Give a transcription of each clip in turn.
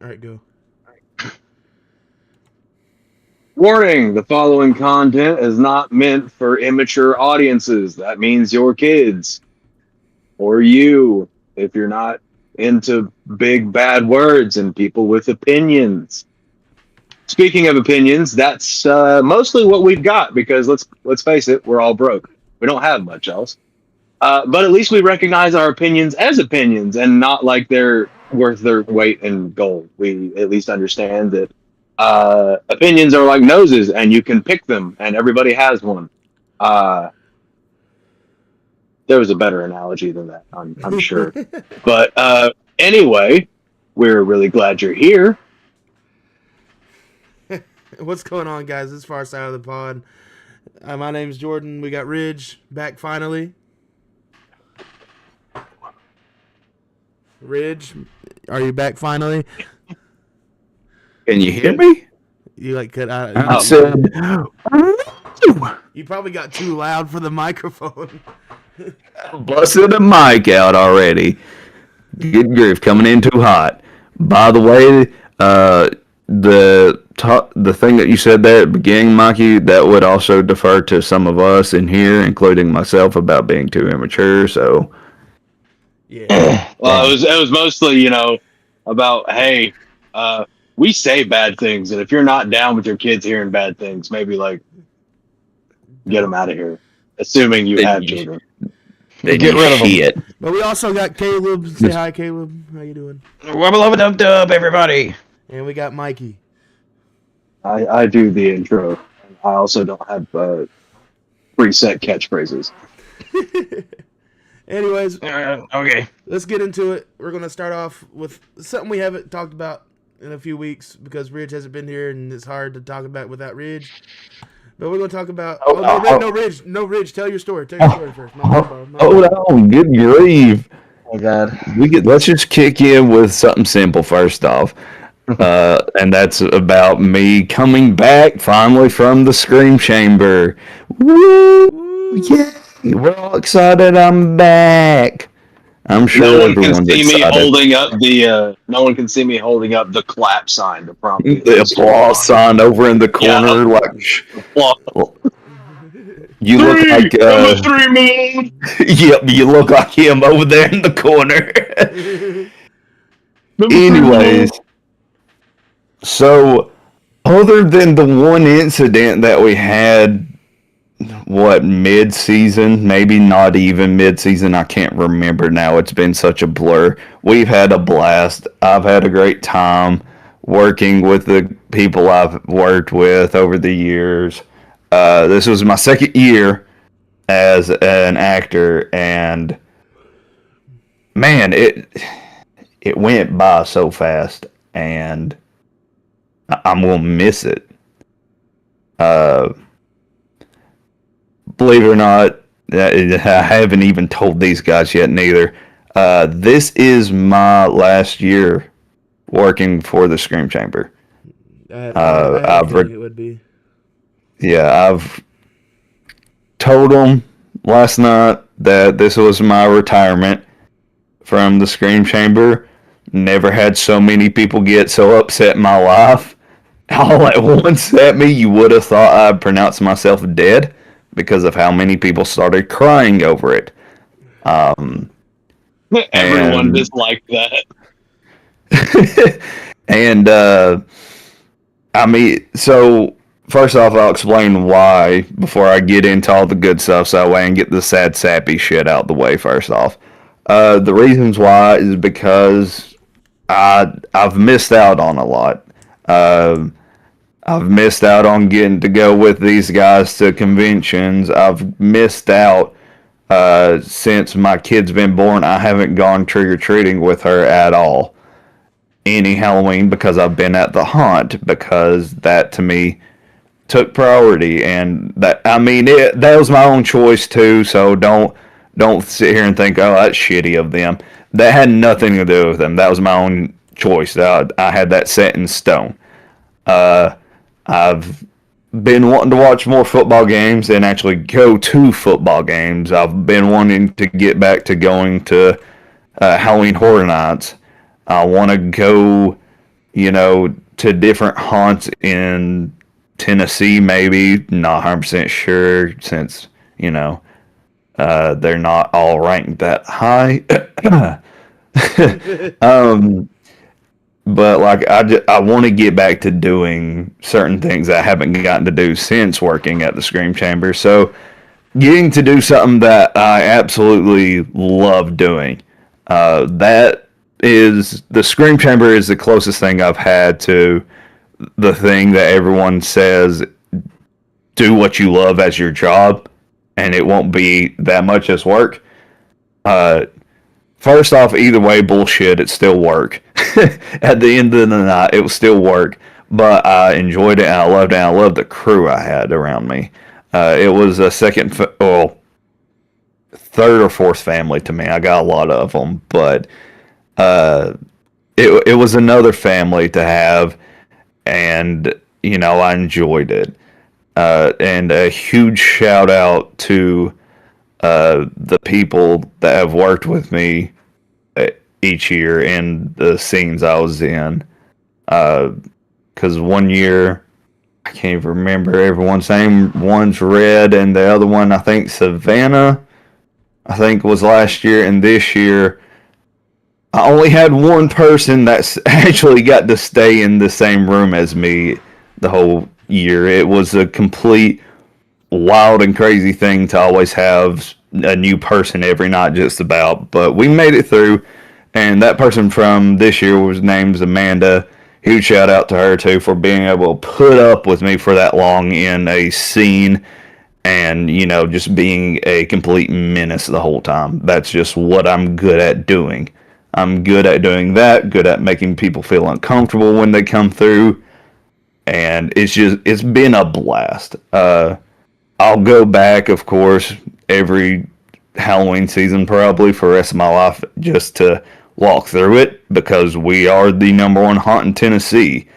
All right, go. Warning, the following content is not meant for immature audiences. That means your kids or you if you're not into big bad words and people with opinions. Speaking of opinions, that's mostly what we've got because let's face it, we're all broke. We don't have much else. But at least we recognize our opinions as opinions and not like they're worth their weight in gold. We at least understand that opinions are like noses and you can pick them and everybody has one. Uh, there was a better analogy than that, I'm sure. But anyway, we're really glad you're here. What's going on, guys? This is Far Side of the Pod. My name's Jordan. We got Ridge back finally. Ridge, are you back finally? Can you hear me? You like cut out? I said, You probably got too loud for the microphone. busted the mic out already. Good grief, coming in too hot. By the way, the thing that you said there at the beginning, Mikey, that would also defer to some of us in here, including myself, about being too immature. So, Yeah. Well, it was mostly about hey, we say bad things, and if you're not down with your kids hearing bad things, maybe like get them out of here. Assuming you have children. get rid of them. But we also got Caleb. Say hi, Caleb. How you doing? Wubba lubba dub dub, everybody. And we got Mikey. I do the intro. I also don't have preset catchphrases. Anyways, Okay. let's get into it. We're going to start off with something we haven't talked about in a few weeks because Ridge hasn't been here and it's hard to talk about without Ridge. But we're going to talk about... No, Ridge, tell your story. Tell your story first. Hold on, good grief. Oh God. Let's just kick in with something simple first off. And that's about me coming back finally from the Scream Chamber. Woo! Yeah! We're all excited I'm back. I'm sure No one can everyone's see me excited. holding up the. No one can see me holding up the clap sign to prompt The applause sign over in the corner, you look like yep, you look like him over there in the corner. Anyways, so other than the one incident that we had, mid-season, maybe not even mid-season, I can't remember now, it's been such a blur. We've had a blast. I've had a great time working with the people I've worked with over the years. This was my second year as an actor, and man, it went by so fast, and I'm gonna miss it. Believe it or not, I haven't even told these guys yet, neither. This is my last year working for the Scream Chamber. I think it would be. Yeah, I've told them last night that this was my retirement from the Scream Chamber. Never had so many people get so upset in my life all at once at me. You would have thought I'd pronounced myself dead because of how many people started crying over it. Everyone disliked that. And I mean, so first off, I'll explain why before I get into all the good stuff, so that way I can get the sad, sappy shit out the way first off. The reasons why is because I've missed out on a lot. I've missed out on getting to go with these guys to conventions. I've missed out since my kid's been born. I haven't gone trick-or-treating with her at all any Halloween because I've been at the haunt, because that to me took priority, and that was my own choice too, so don't sit here and think, oh, that's shitty of them. That had nothing to do with them. That was my own choice. I had that set in stone. I've been wanting to watch more football games and actually go to football games. I've been wanting to get back to going to Halloween Horror Nights. I want to go to different haunts in Tennessee, maybe. Not 100% sure since, they're not all ranked that high. But like I want to get back to doing certain things I haven't gotten to do since working at the Scream Chamber. So getting to do something that I absolutely love doing. That is the Scream Chamber is the closest thing I've had to the thing that everyone says do what you love as your job, and it won't be that much as work. First off, either way, bullshit. It's still work. At the end of the night, it was still work, but I enjoyed it and I loved it. And I loved the crew I had around me. It was a third or fourth family to me. I got a lot of them, but it was another family to have, and I enjoyed it. And a huge shout out to the people that have worked with me each year in the scenes I was in. Because one year, I can't even remember everyone's name. One's Red, and the other one, I think Savannah, I think was last year. And this year, I only had one person that's actually got to stay in the same room as me the whole year. It was a complete wild and crazy thing to always have a new person every night just about, but we made it through. And that person from this year was named Amanda. Huge shout out to her too for being able to put up with me for that long in a scene, and just being a complete menace the whole time. That's just what I'm good at doing. I'm good at doing that, good at making people feel uncomfortable when they come through, and it's been a blast. I'll go back, of course, every Halloween season probably for the rest of my life just to walk through it, because we are the number one haunt in Tennessee,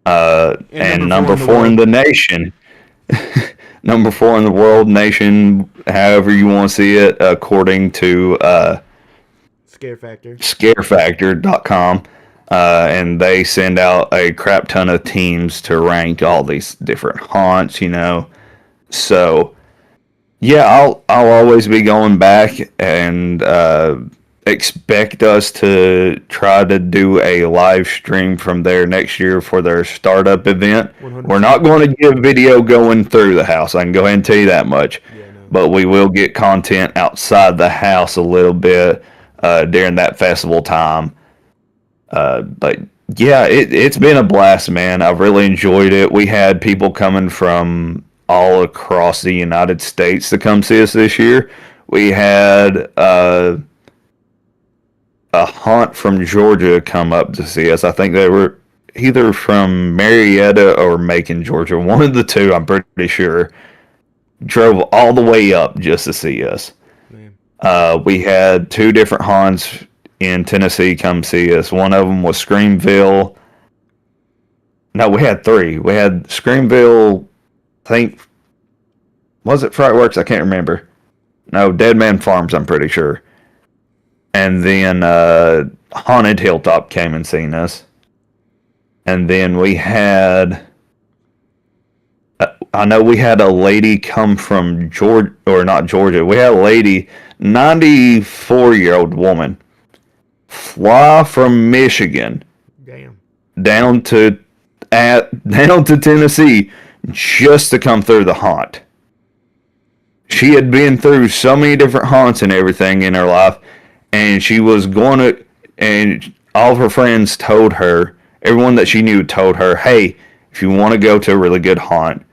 and number four in the nation. Number 4 in the world, nation, however you want to see it, according to scarefactor.com. And they send out a crap ton of teams to rank all these different haunts, So, yeah, I'll always be going back, and expect us to try to do a live stream from there next year for their startup event. 100%. We're not going to get video going through the house. I can go ahead and tell you that much. Yeah, no. But we will get content outside the house a little bit during that festival time. But yeah, it's been a blast, man. I've really enjoyed it. We had people coming from all across the United States to come see us this year. We had a haunt from Georgia come up to see us. I think they were either from Marietta or Macon, Georgia. One of the two, I'm pretty sure. Drove all the way up just to see us. We had 2 different haunts in Tennessee come see us. One of them was Screamville. No, we had 3. We had Screamville, I think, was it Frightworks? I can't remember. No, Dead Man Farms, I'm pretty sure. And then Haunted Hilltop came and seen us. And then we had... I know we had a lady come from Georgia, or not Georgia. We had a lady, 94-year-old woman, fly from Michigan down to Tennessee just to come through the haunt. She had been through so many different haunts and everything in her life, and she was going to, and all of her friends told her, everyone that she knew told her, hey, if you want to go to a really good haunt,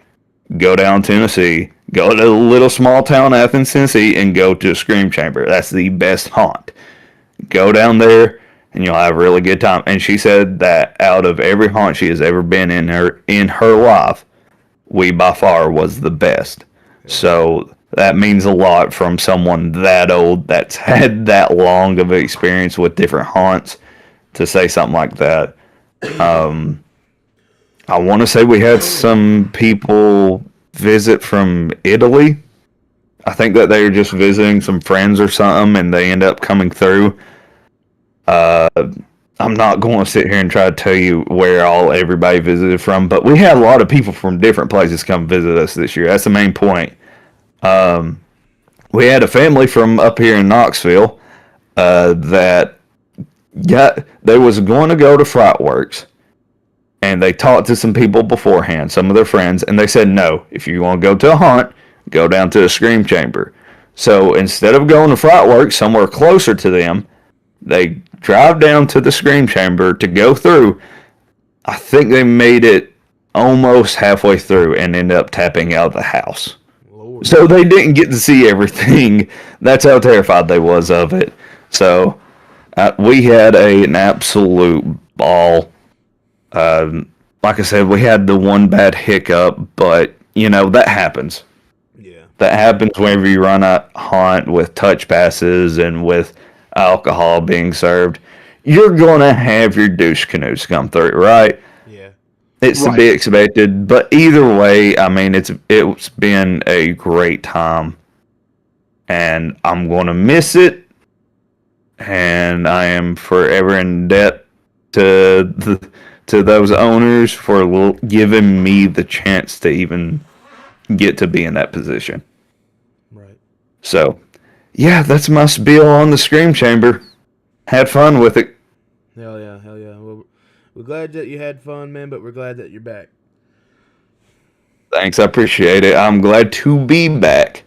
go down Tennessee, go to the little small town Athens, Tennessee, and go to a Scream Chamber. That's the best haunt. Go down there, and you'll have a really good time. And she said that out of every haunt she has ever been in her life, we by far was the best. So that means a lot from someone that old that's had that long of an experience with different haunts to say something like that. I want to say we had some people visit from Italy. I think that they were just visiting some friends or something, and they end up coming through. I I'm not going to sit here and try to tell you where all everybody visited from, but we had a lot of people from different places come visit us this year. That's the main point. We had a family from up here in Knoxville that they was going to go to Frightworks, and they talked to some people beforehand, some of their friends, and they said, no, if you want to go to a haunt, go down to the Scream Chamber. So instead of going to Frightworks somewhere closer to them, they drive down to the Scream Chamber to go through. I think they made it almost halfway through and ended up tapping out of the house. Lord. So they didn't get to see everything. That's how terrified they was of it. So we had an absolute ball. Like I said, we had the one bad hiccup, but, that happens. Yeah. That happens whenever you run a haunt with touch passes and with alcohol being served. You're going to have your douche canoes come through, right? Yeah. It's to be expected, but either way, I mean, it's been a great time, and I'm going to miss it, and I am forever in debt to those owners for giving me the chance to even get to be in that position. Right. So, yeah, that's my spiel on the Scream Chamber. Had fun with it. Hell yeah. Well, we're glad that you had fun, man, but we're glad that you're back. Thanks, I appreciate it. I'm glad to be back.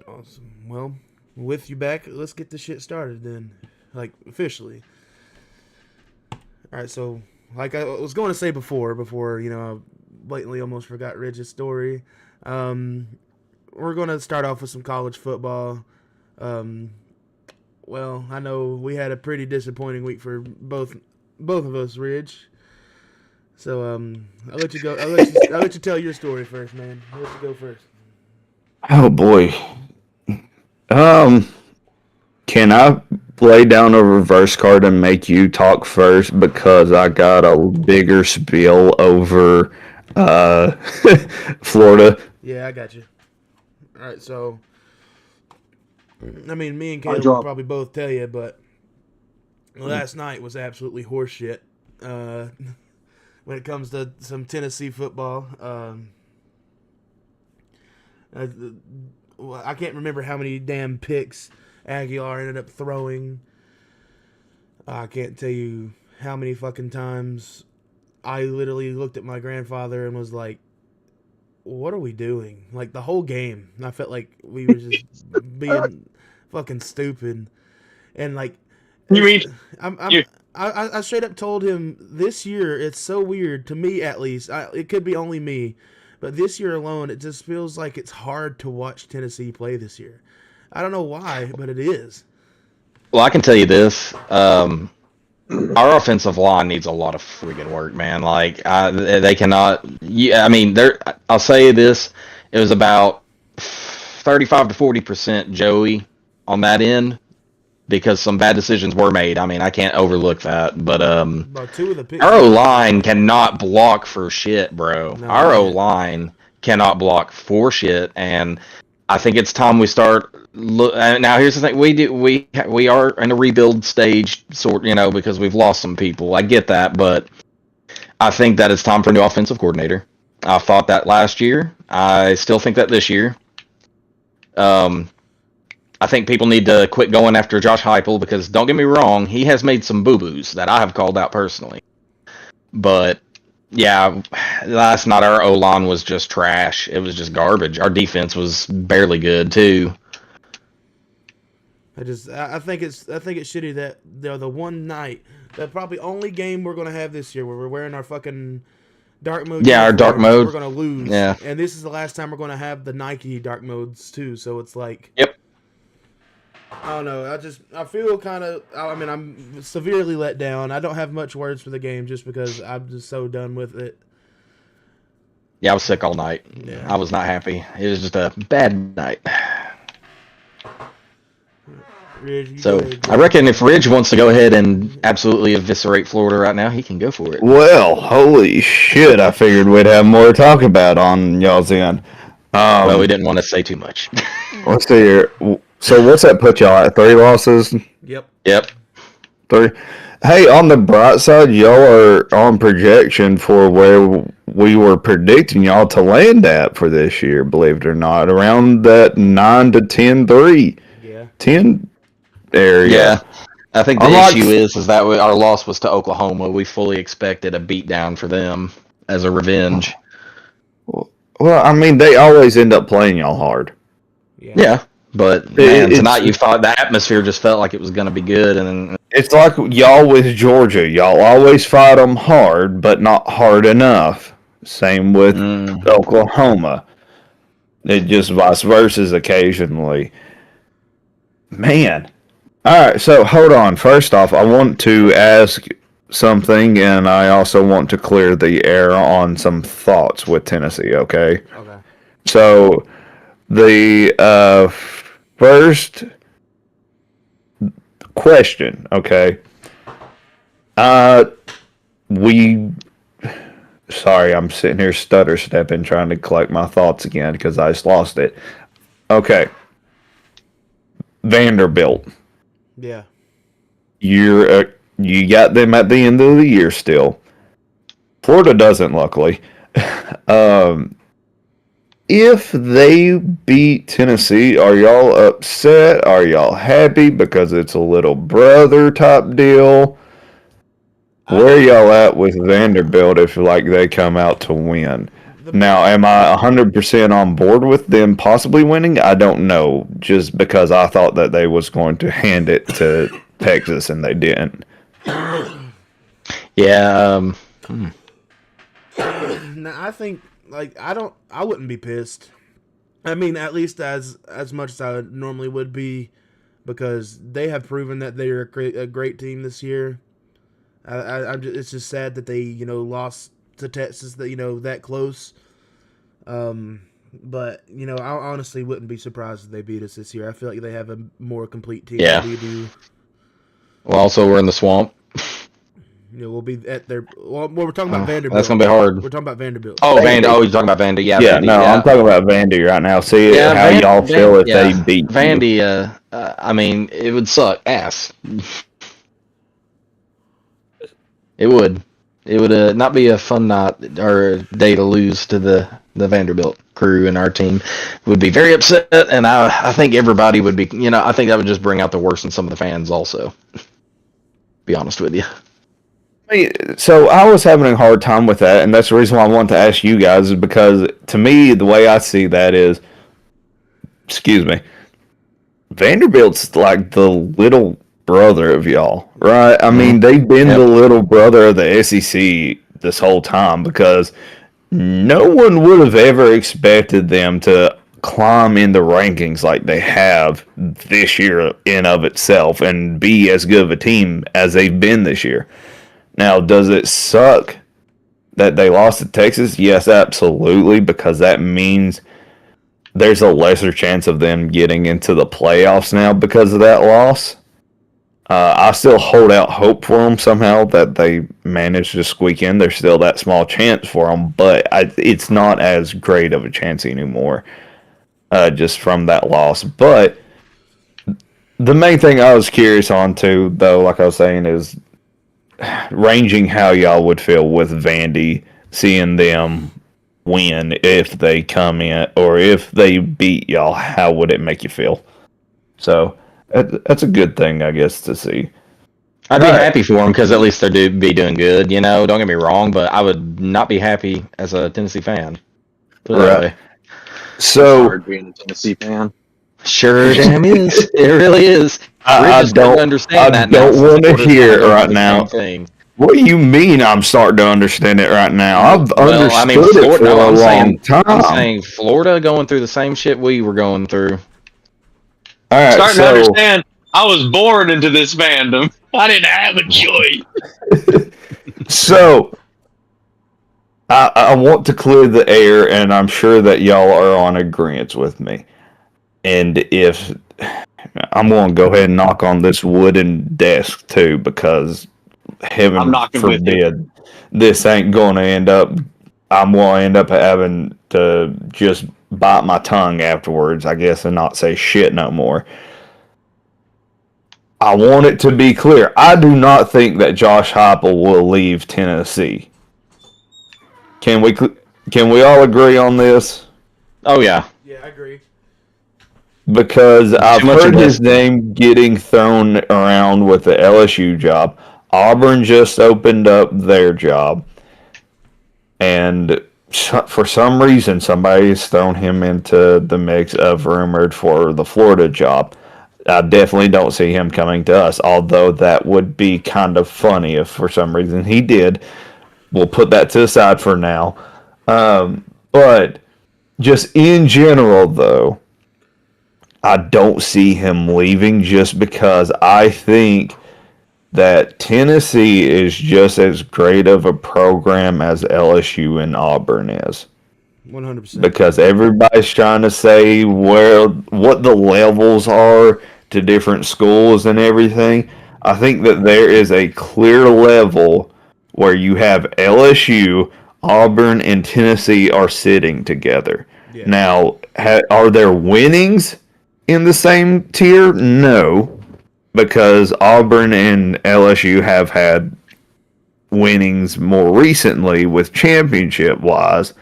Awesome. Well, with you back, let's get the shit started then. Like, officially. Alright, so, like I was going to say before, I blatantly almost forgot Ridge's story. We're going to start off with some college football. Well, I know we had a pretty disappointing week for both of us, Ridge. So, I'll let you go. I'll let you tell your story first, man. I'll let you go first. Oh boy. Can I lay down a reverse card and make you talk first because I got a bigger spiel over Florida? Yeah, I got you. All right, so I mean, me and Caleb will probably both tell you, but last night was absolutely horseshit. When it comes to some Tennessee football, I can't remember how many damn picks Aguilar ended up throwing. I can't tell you how many fucking times I literally looked at my grandfather and was like, what are we doing? Like, the whole game, I felt like we were just being fucking stupid. And, like, I straight up told him this year, it's so weird, to me at least, it could be only me, but this year alone, it just feels like it's hard to watch Tennessee play this year. I don't know why, but it is. Well, I can tell you this. Our offensive line needs a lot of friggin' work, man. Like, they cannot... Yeah, I mean, I'll say this. It was about 35 to 40% Joey on that end because some bad decisions were made. I mean, I can't overlook that. But About two of the picks, our O-line cannot block for shit, bro. No, our O-line cannot block for shit, and I think it's time we start. Now, here's the thing: we are in a rebuild stage, because we've lost some people. I get that, but I think that it's time for a new offensive coordinator. I thought that last year. I still think that this year. I think people need to quit going after Josh Heupel because, don't get me wrong, he has made some boo-boos that I have called out personally. But yeah, last night our O-line was just trash. It was just garbage. Our defense was barely good too. I think it's shitty that the one night, the probably only game we're gonna have this year where we're wearing our fucking dark mode. Yeah, our dark mode. We're gonna lose. Yeah, and this is the last time we're gonna have the Nike dark modes too. So it's like, yep. I don't know. I feel kind of. I mean, I'm severely let down. I don't have much words for the game just because I'm just so done with it. Yeah, I was sick all night. Yeah. I was not happy. It was just a bad night. Ridge, so I reckon if Ridge wants to go ahead and absolutely eviscerate Florida right now, he can go for it. Well, holy shit! I figured we'd have more to talk about on y'all's end. Well, we didn't want to say too much. Let's see here. So what's that put y'all at? 3 losses? Yep. 3. Hey, on the bright side, y'all are on projection for where we were predicting y'all to land at for this year, believe it or not, around that 9 to 10-3, Yeah. 10 area. Yeah, I think the Unlike, issue is that our loss was to Oklahoma. We fully expected a beatdown for them as a revenge. well, I mean, they always end up playing y'all hard. Yeah. Yeah, but man, tonight you thought the atmosphere just felt like it was going to be good, and then It's like y'all with Georgia. Y'all always fight them hard, but not hard enough. Same with Oklahoma. It just vice versa occasionally. Man. All right, so hold on. First off, I want to ask something, and I also want to clear the air on some thoughts with Tennessee, okay? Okay. So, the first question, okay? We sorry, I'm sitting here stutter stepping trying to collect my thoughts again because I just lost it. Okay. Vanderbilt. Yeah. You got them at the end of the year still. Florida doesn't, luckily. If they beat Tennessee, are y'all upset? Are y'all happy because it's a little brother type deal? Where y'all at with Vanderbilt if like they come out to win? Now, am I 100% on board with them possibly winning? I don't know, just because I thought that they was going to hand it to Texas and they didn't. yeah, Now, I think I wouldn't be pissed. I mean, at least as much as I normally would be, because they have proven that they are a great team this year. It's just sad that they lost to Texas that close. But I honestly wouldn't be surprised if they beat us this year. I feel like they have a more complete team Yeah. than we do. well, also we're in the swamp. We'll be at their. Well, we're talking about Vanderbilt. That's gonna be hard. We're talking about Vanderbilt. Oh, Vandy. Oh, you're talking about Vandy. Yeah, Yeah, Vandy. no, Yeah. I'm talking about Vandy right now. See Yeah, how y'all feel if they beat you. Vandy. I mean, it would suck ass. It would. It would not be a fun night or day to lose to the Vanderbilt crew, and our team would be very upset. And I think everybody would be. I think that would just bring out the worst in some of the fans. Also, be honest with you. So I was having a hard time with that, and that's the reason why I wanted to ask you guys, is because to me, the way I see that is, excuse me, Vanderbilt's like the little brother of y'all, right? I mean, they've been the little brother of the SEC this whole time because no one would have ever expected them to climb in the rankings like they have this year in of itself and be as good of a team as they've been this year. Now, does it suck that they lost to Texas? Yes, absolutely, because that means there's a lesser chance of them getting into the playoffs now because of that loss. I still hold out hope for them somehow that they manage to squeak in. There's still that small chance for them, but it's not as great of a chance anymore just from that loss. But the main thing I was curious on too, though, like I was saying, is ranging how y'all would feel with Vandy, seeing them win if they come in, or if they beat y'all, how would it make you feel? So that's a good thing, I guess, to see. I'd be happy for them because at least they're be doing good. Don't get me wrong, but I would not be happy as a Tennessee fan. Put it that way. So Hard being a Tennessee fan. Sure, damn is. It really is. I don't understand that. I don't want to hear it right now. Thing. What do you mean I'm starting to understand it right now? I've understood it for a long time. I'm saying Florida going through the same shit we were going through. All right, starting to understand. I was born into this fandom. I didn't have a choice. So, I want to clear the air, and I'm sure that y'all are on agreement with me. And if I'm going to go ahead and knock on this wooden desk too, because heaven forbid this ain't going to end up. I'm going to end up having to just bite my tongue afterwards, I guess, and not say shit no more. I want it to be clear. I do not think that Josh Heupel will leave Tennessee. Can we all agree on this? Oh yeah. Yeah, I agree. Because I've much heard his investment. name getting thrown around with the LSU job. Auburn just opened up their job. And for some reason, somebody's thrown him into the mix of rumored for the Florida job. I definitely don't see him coming to us, although that would be kind of funny if for some reason he did. We'll put that to the side for now. But just in general, though, I don't see him leaving just because I think that Tennessee is just as great of a program as LSU and Auburn is. 100%. Because everybody's trying to say what the levels are to different schools and everything. I think that there is a clear level where you have LSU, Auburn, and Tennessee are sitting together. Yeah. Now, are there winnings in the same tier? No, because Auburn and LSU have had winnings more recently with championship wise.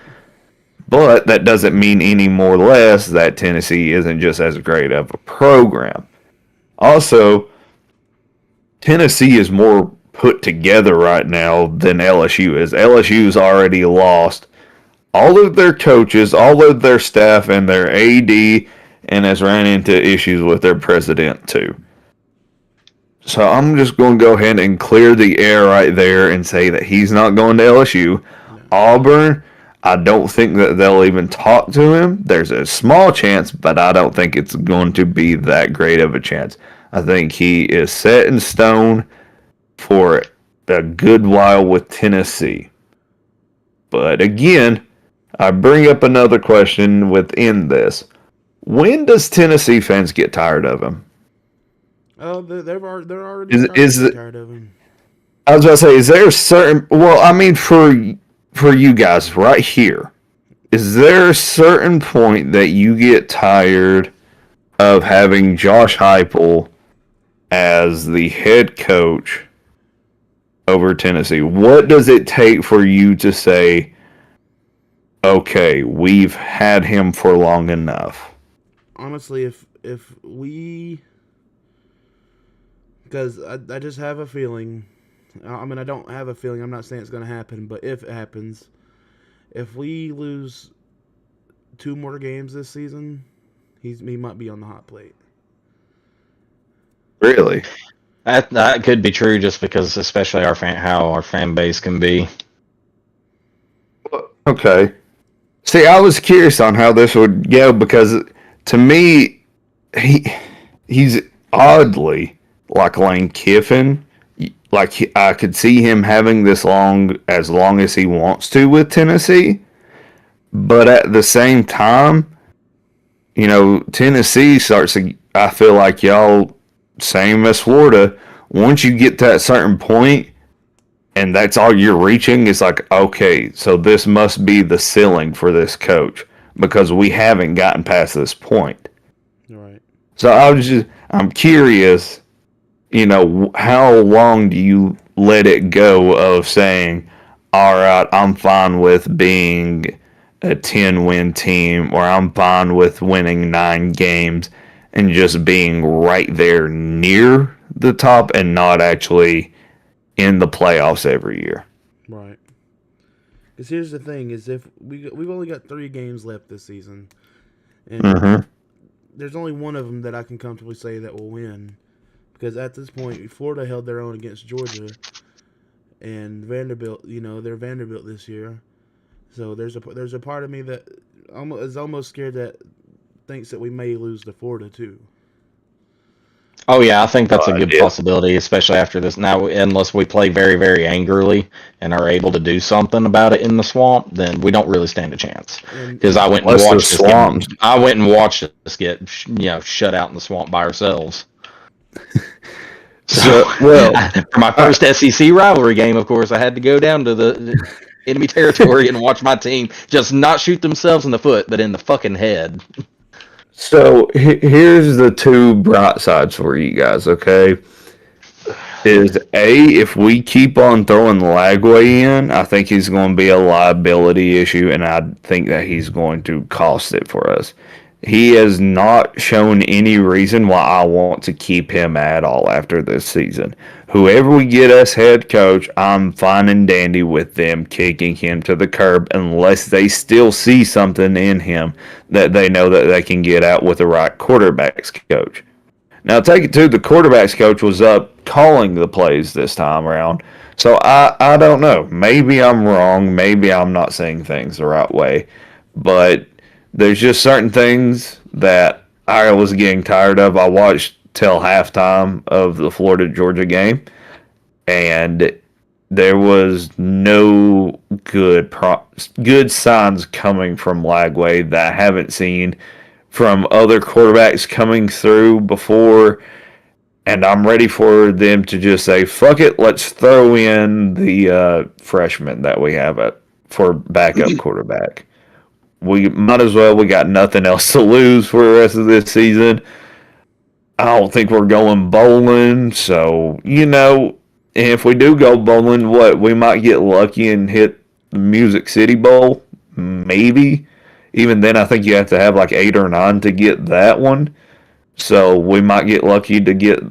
But that doesn't mean any more or less that Tennessee isn't just as great of a program. Also, Tennessee is more put together right now than LSU is. LSU's already lost all of their coaches, all of their staff, and their AD, and has ran into issues with their president too. So I'm just going to go ahead and clear the air right there and say that he's not going to LSU. No. Auburn, I don't think that they'll even talk to him. There's a small chance, but I don't think it's going to be that great of a chance. I think he is set in stone for a good while with Tennessee. But again, I bring up another question within this. When does Tennessee fans get tired of him? Oh, they're already tired of him. I was about to say, is there a certain... Well, I mean, for you guys right here, is there a certain point that you get tired of having Josh Heupel as the head coach over Tennessee? What does it take for you to say, okay, we've had him for long enough? Honestly, if we... Because I just have a feeling... I mean, I don't have a feeling. I'm not saying it's going to happen, but if it happens, if we lose 2 more games this season, he might be on the hot plate. Really? That could be true, just because, especially how our fan base can be. Okay. See, I was curious on how this would go because, to me, he's oddly like Lane Kiffin. Like, I could see him having this as long as he wants to with Tennessee. But at the same time, you know, Tennessee starts to, I feel like y'all, same as Florida, once you get to that certain point and that's all you're reaching, it's like, okay, so this must be the ceiling for this coach because we haven't gotten past this point. Right. So I'm curious, you know, how long do you let it go of saying, all right, I'm fine with being a 10-win team, or I'm fine with winning 9 games and just being right there near the top and not actually in the playoffs every year? Right. Because here's the thing, is if we've only got 3 games left this season, and there's only one of them that I can comfortably say that will win. Because at this point, Florida held their own against Georgia, and Vanderbilt, you know, they're Vanderbilt this year. So there's a part of me that is almost scared that thinks that we may lose to Florida too. Oh yeah, I think that's a good possibility, especially after this. Now, unless we play very, very angrily and are able to do something about it in the swamp, then we don't really stand a chance. Because I went and watched this get, I went and watched us get shut out in the swamp by ourselves. So, for my first SEC rivalry game, of course, I had to go down to the enemy territory and watch my team just not shoot themselves in the foot, but in the fucking head. So here's the two bright sides for you guys, okay? Is if we keep on throwing Lagway in, I think he's going to be a liability issue, and I think that he's going to cost it for us. He has not shown any reason why I want to keep him at all after this season. Whoever we get as head coach, I'm fine and dandy with them kicking him to the curb unless they still see something in him that they know that they can get out with the right quarterbacks coach. Now, take it to the quarterbacks coach was up calling the plays this time around. So I don't know. Maybe I'm wrong. Maybe I'm not saying things the right way. But there's just certain things that I was getting tired of. I watched till halftime of the Florida Georgia game, and there was no good signs coming from Lagway that I haven't seen from other quarterbacks coming through before, and I'm ready for them to just say, fuck it, let's throw in the freshman that we have for backup quarterback. We might as well. We got nothing else to lose for the rest of this season. I don't think we're going bowling, so, if we do go bowling, we might get lucky and hit the Music City Bowl, maybe. Even then, I think you have to have like 8 or 9 to get that one. So we might get lucky to get,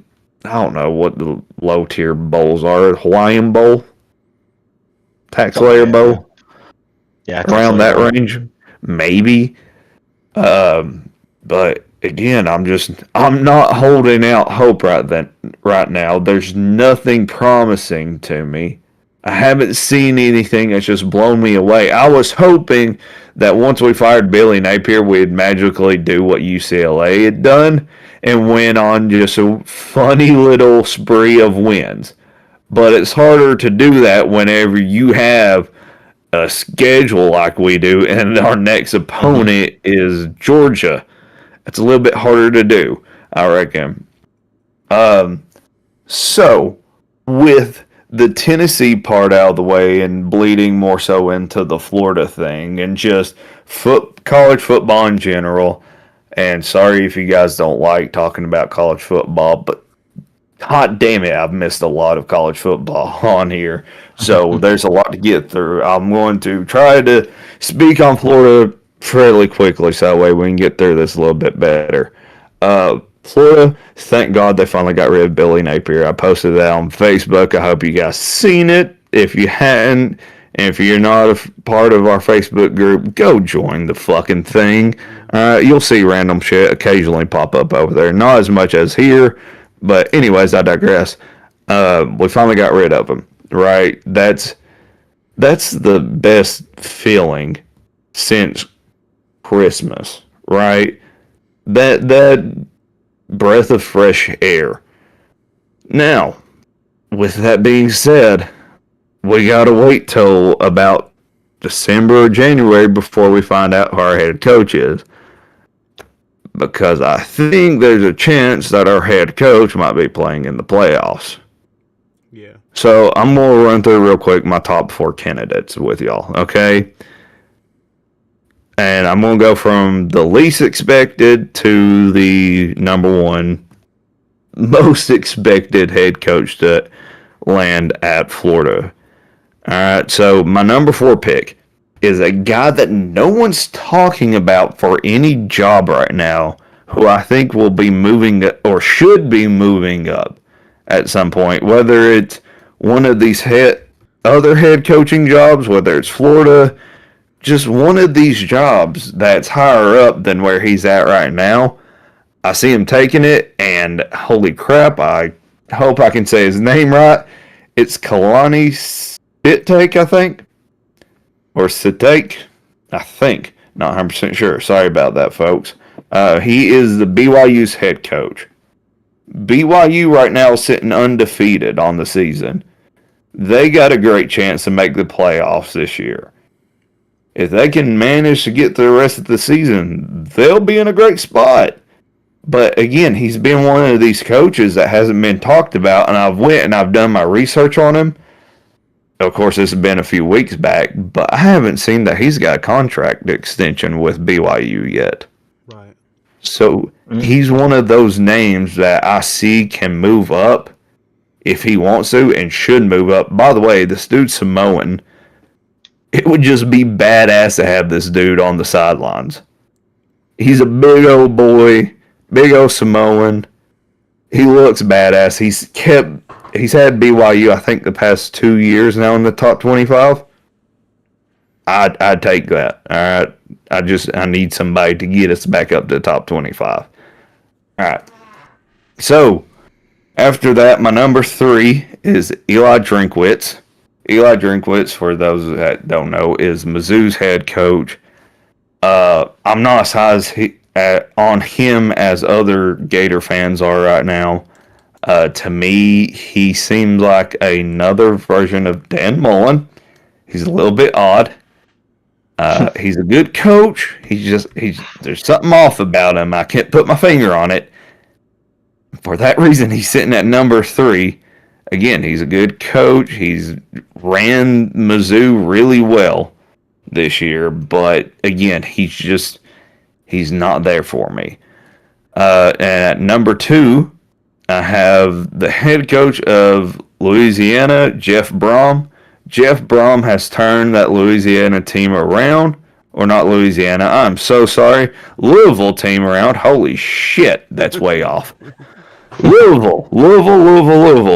I don't know what the low tier bowls are. Hawaiian Bowl? Tax Layer Bowl? Yeah. Around that range? Maybe. But again, I'm not holding out hope right now. There's nothing promising to me. I haven't seen anything that's just blown me away. I was hoping that once we fired Billy Napier, we'd magically do what UCLA had done and went on just a funny little spree of wins. But it's harder to do that whenever you have a schedule like we do and our next opponent is Georgia. It's a little bit harder to do, I reckon. So, with the Tennessee part out of the way and bleeding more so into the Florida thing and just college football in general. And sorry if you guys don't like talking about college football, but hot damn it, I've missed a lot of college football on here. So there's a lot to get through. I'm going to try to speak on Florida fairly quickly so that way we can get through this a little bit better. Florida, thank God they finally got rid of Billy Napier. I posted that on Facebook. I hope you guys seen it. If you hadn't, and if you're not a part of our Facebook group, go join the fucking thing. You'll see random shit occasionally pop up over there. Not as much as here, but anyways, I digress. We finally got rid of him, right? That's the best feeling since Christmas, right? That breath of fresh air. Now, with that being said, we gotta wait till about December or January before we find out who our head coach is. Because I think there's a chance that our head coach might be playing in the playoffs. Yeah. So I'm going to run through real quick my top 4 candidates with y'all, okay? And I'm going to go from the least expected to the number 1 most expected head coach to land at Florida. All right, so my number 4 pick is a guy that no one's talking about for any job right now, who I think will be moving or should be moving up at some point, whether it's one of these other head coaching jobs, whether it's Florida, just one of these jobs that's higher up than where he's at right now. I see him taking it, and holy crap, I hope I can say his name right. It's Kalani Sitake, I think. Or Sitake, I think. Not 100% sure. Sorry about that, folks. He is the BYU's head coach. BYU right now is sitting undefeated on the season. They got a great chance to make the playoffs this year. If they can manage to get through the rest of the season, they'll be in a great spot. But again, he's been one of these coaches that hasn't been talked about, and I've done my research on him. Of course, this has been a few weeks back, but I haven't seen that he's got a contract extension with BYU yet. Right. So he's one of those names that I see can move up if he wants to and should move up. By the way, this dude's Samoan. It would just be badass to have this dude on the sidelines. He's a big old boy, big old Samoan. He looks badass. He's had BYU, I think, the past 2 years now in the top 25. I'd take that. All right. I need somebody to get us back up to the top 25. All right. So, after that, my number 3 is Eli Drinkwitz. Eli Drinkwitz, for those that don't know, is Mizzou's head coach. I'm not as high on him as other Gator fans are right now. To me, he seems like another version of Dan Mullen. He's a little bit odd. He's a good coach. There's something off about him. I can't put my finger on it. For that reason, he's sitting at number 3. Again, he's a good coach. He's ran Mizzou really well this year, but again, he's not there for me. And at number 2, I have the head coach of Louisiana, Jeff Brom. Jeff Brom has turned that Louisiana team around. Or not Louisiana, I'm so sorry. Louisville team around. Holy shit, that's way off. Louisville.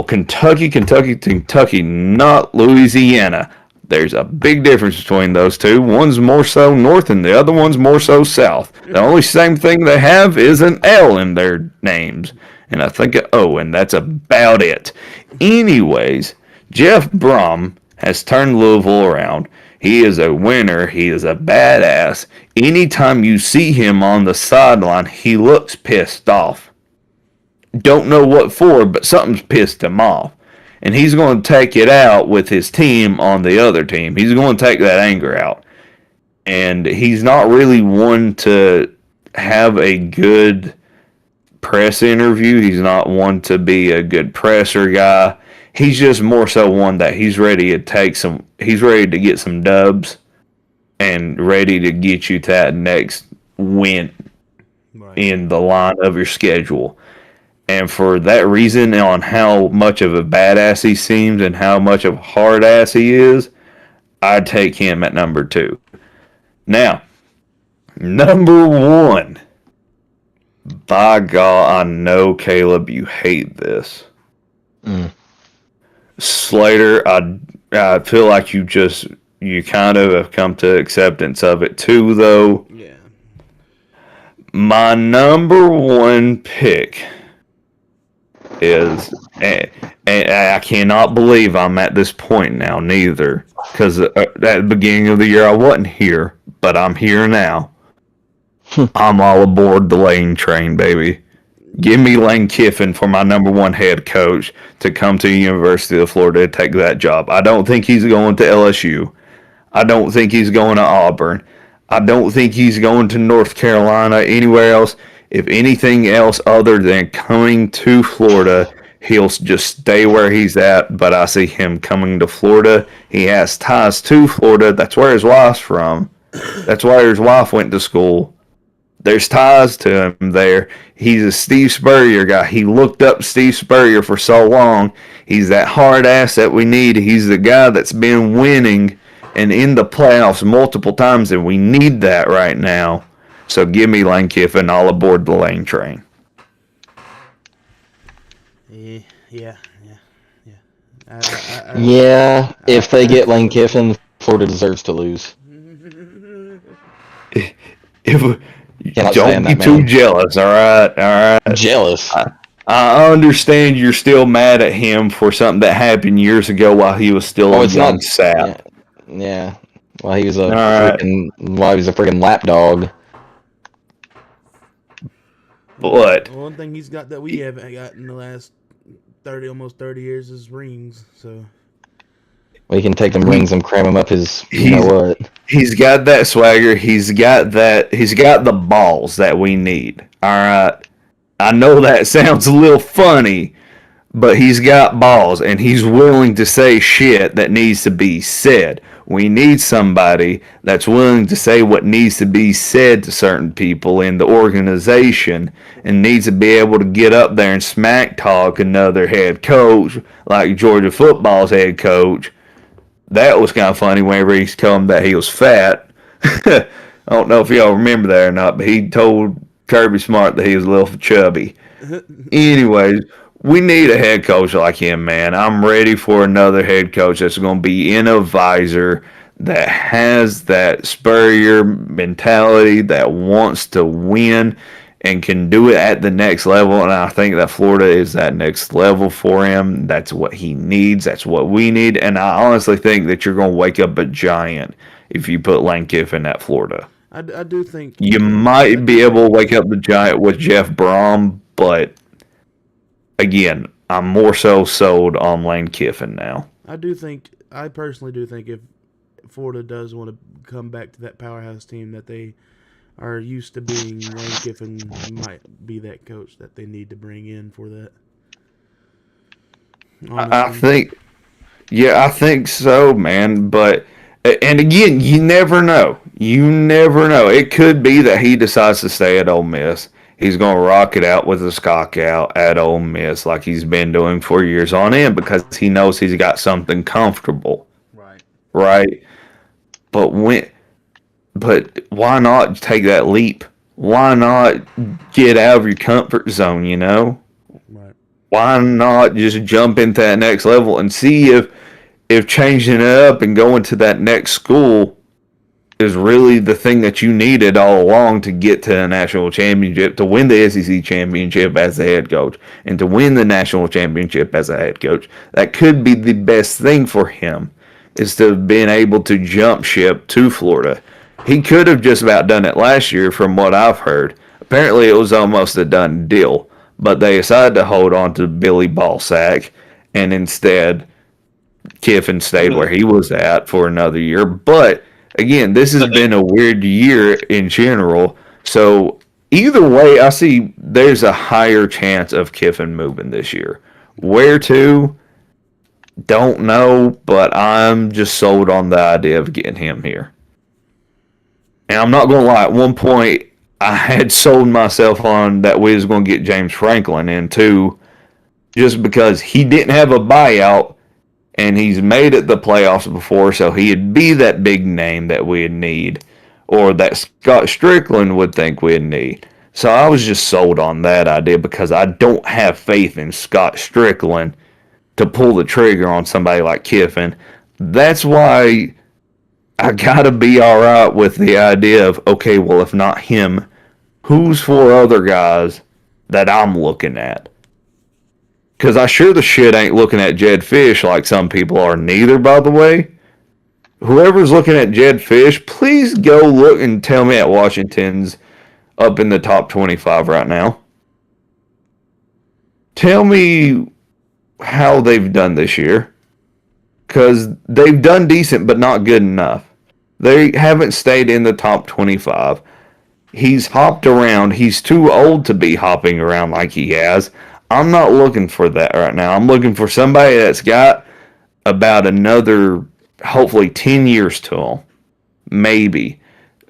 Kentucky, not Louisiana. There's a big difference between those two. One's more so north and the other one's more so south. The only same thing they have is an L in their names. And I think an O, and that's about it. Anyways, Jeff Brom has turned Louisville around. He is a winner. He is a badass. Anytime you see him on the sideline, he looks pissed off. Don't know what for, but something's pissed him off. And he's going to take it out with his team on the other team. He's going to take that anger out. And he's not really one to have a good press interview. He's not one to be a good presser guy. He's just more so one that he's ready to get some dubs and ready to get you to that next win in the line of your schedule. And for that reason, on how much of a badass he seems and how much of a hard ass he is, I'd take him at number 2. Now, number 1. By God, I know, Caleb, you hate this. Slater, I feel like you kind of have come to acceptance of it too, though. Yeah. My number 1 pick is, and I cannot believe I'm at this point now, neither, because at the beginning of the year I wasn't here, but I'm here now. I'm all aboard the Lane train, baby. Give me Lane Kiffin for my number 1 head coach to come to the University of Florida to take that job. I don't think he's going to LSU. I don't think he's going to Auburn. I don't think he's going to North Carolina, anywhere else. If anything else other than coming to Florida, he'll just stay where he's at. But I see him coming to Florida. He has ties to Florida. That's where his wife's from. That's where his wife went to school. There's ties to him there. He's a Steve Spurrier guy. He looked up Steve Spurrier for so long. He's that hard ass that we need. He's the guy that's been winning and in the playoffs multiple times, and we need that right now. So give me Lane Kiffin, all aboard the Lane train. Yeah. If they get Lane Kiffin, Florida deserves to lose. Don't be too jealous, all right? Jealous? I understand you're still mad at him for something that happened years ago while he was still a young sap. Yeah. While he was a freaking lapdog. But one thing he's got that we haven't got in the last almost 30 years is rings. So we can take them rings and cram them up his. You know what? He's got that swagger. He's got the balls that we need. All right. I know that sounds a little funny, but he's got balls and he's willing to say shit that needs to be said. We need somebody that's willing to say what needs to be said to certain people in the organization and needs to be able to get up there and smack talk another head coach like Georgia football's head coach. That was kind of funny whenever he told him that he was fat. I don't know if y'all remember that or not, but he told Kirby Smart that he was a little chubby. Anyways, we need a head coach like him, man. I'm ready for another head coach that's going to be in a visor, that has that Spurrier mentality, that wants to win and can do it at the next level. And I think that Florida is that next level for him. That's what he needs. That's what we need. And I honestly think that you're going to wake up a giant if you put Lane Kiffin at Florida. I do think you might be able to wake up the giant with Jeff Brom, but again, I'm more so sold on Lane Kiffin now. I personally do think if Florida does want to come back to that powerhouse team that they are used to being, Lane Kiffin might be that coach that they need to bring in for that. Honestly. I think so, man. But, and again, you never know. You never know. It could be that he decides to stay at Ole Miss. He's going to rock it out with his cock out at Ole Miss like he's been doing for years on end because he knows he's got something comfortable. Right? But why not take that leap? Why not get out of your comfort zone, you know? Right. Why not just jump into that next level and see if changing it up and going to that next school is really the thing that you needed all along to get to a national championship, to win the SEC championship as a head coach, and to win the national championship as a head coach. That could be the best thing for him, is to have been able to jump ship to Florida. He could have just about done it last year from what I've heard. Apparently it was almost a done deal, but they decided to hold on to Billy Ballsack, and instead Kiffin stayed where he was at for another year. But again, this has been a weird year in general. So either way, I see there's a higher chance of Kiffin moving this year. Where to? Don't know, but I'm just sold on the idea of getting him here. And I'm not going to lie, at one point, I had sold myself on that we was going to get James Franklin in too, just because he didn't have a buyout, and he's made it the playoffs before, so he'd be that big name that we'd need, or that Scott Strickland would think we'd need. So I was just sold on that idea because I don't have faith in Scott Strickland to pull the trigger on somebody like Kiffin. That's why I gotta be alright with the idea of, okay, well, if not him, who's four other guys that I'm looking at? Because I sure the shit ain't looking at Jed Fish like some people are neither, by the way. Whoever's looking at Jed Fish, please go look and tell me that Washington's up in the top 25 right now. Tell me how they've done this year. Because they've done decent, but not good enough. They haven't stayed in the top 25. He's hopped around. He's too old to be hopping around like he has. I'm not looking for that right now. I'm looking for somebody that's got about another, hopefully, 10 years to him. Maybe.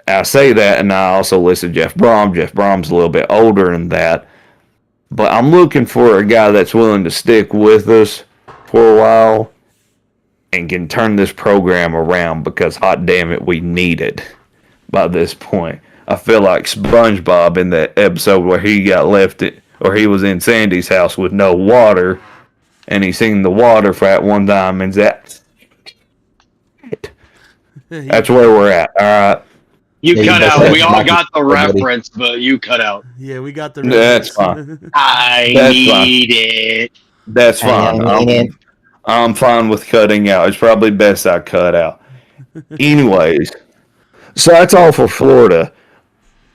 I say that, and I also listed Jeff Brom. Jeff Brom's a little bit older than that. But I'm looking for a guy that's willing to stick with us for a while and can turn this program around, because hot damn it, we need it by this point. I feel like SpongeBob in that episode where he got left it, or he was in Sandy's house with no water, and he seen the water for that one time, and that's where we're at. All right. You cut out. We all got the reference, but you cut out. Yeah, we got the reference. That's fine. That's need it. That's fine. I'm fine with cutting out. It's probably best I cut out. Anyways, so that's all for Florida.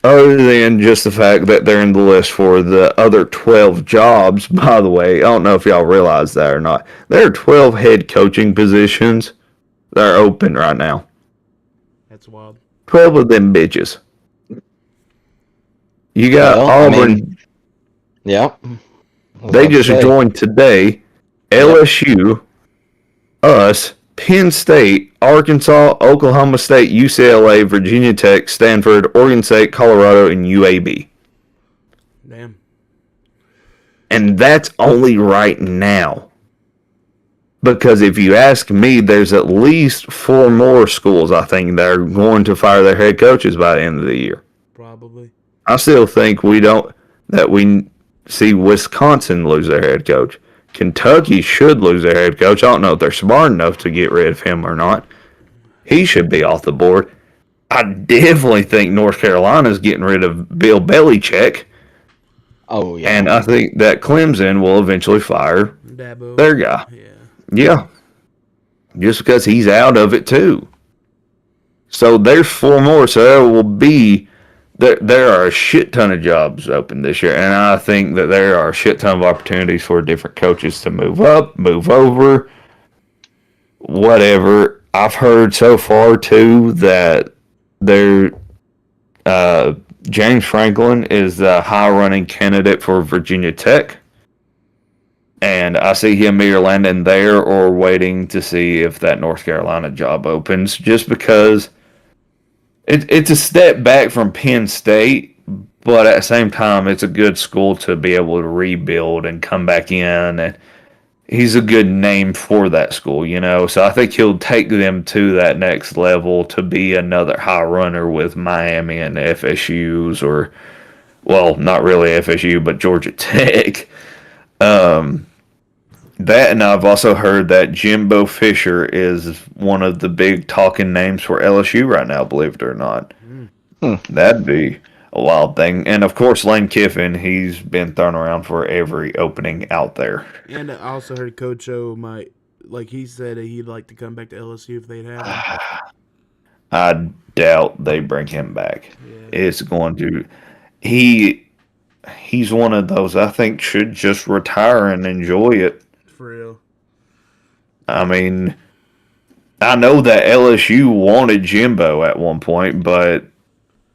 Other than just the fact that they're in the list for the other 12 jobs, by the way, I don't know if y'all realize that or not. There are 12 head coaching positions that are open right now. That's wild. 12 of them bitches. You got Auburn. Yep. They just joined today. LSU, us, Penn State, Arkansas, Oklahoma State, UCLA, Virginia Tech, Stanford, Oregon State, Colorado, and UAB. Damn. And that's only right now. Because if you ask me, there's at least 4 more schools, I think, that are going to fire their head coaches by the end of the year. Probably. I still think we see Wisconsin lose their head coach. Kentucky should lose their head coach. I don't know if they're smart enough to get rid of him or not. He should be off the board. I definitely think North Carolina's getting rid of Bill Belichick. Oh, yeah. And I think that Clemson will eventually fire Dabo. their guy. Yeah. Yeah. Just because he's out of it too. So there's 4 more. So there will be, there are a shit ton of jobs open this year. And I think that there are a shit ton of opportunities for different coaches to move up, move over, whatever. I've heard so far too that James Franklin is the high running candidate for Virginia Tech. And I see him either landing there or waiting to see if that North Carolina job opens, just because it's a step back from Penn State, but at the same time, it's a good school to be able to rebuild and come back in. And he's a good name for that school, you know. So I think he'll take them to that next level to be another high runner with Miami and FSU's, or, well, not really FSU, but Georgia Tech. That, and I've also heard that Jimbo Fisher is one of the big talking names for LSU right now, believe it or not. That'd be a wild thing. And, of course, Lane Kiffin, he's been thrown around for every opening out there. And I also heard Coach O might, like he said, he'd like to come back to LSU if they'd have him. I doubt they bring him back. Yeah. It's going to... He's one of those I think should just retire and enjoy it. For real. I mean, I know that LSU wanted Jimbo at one point, but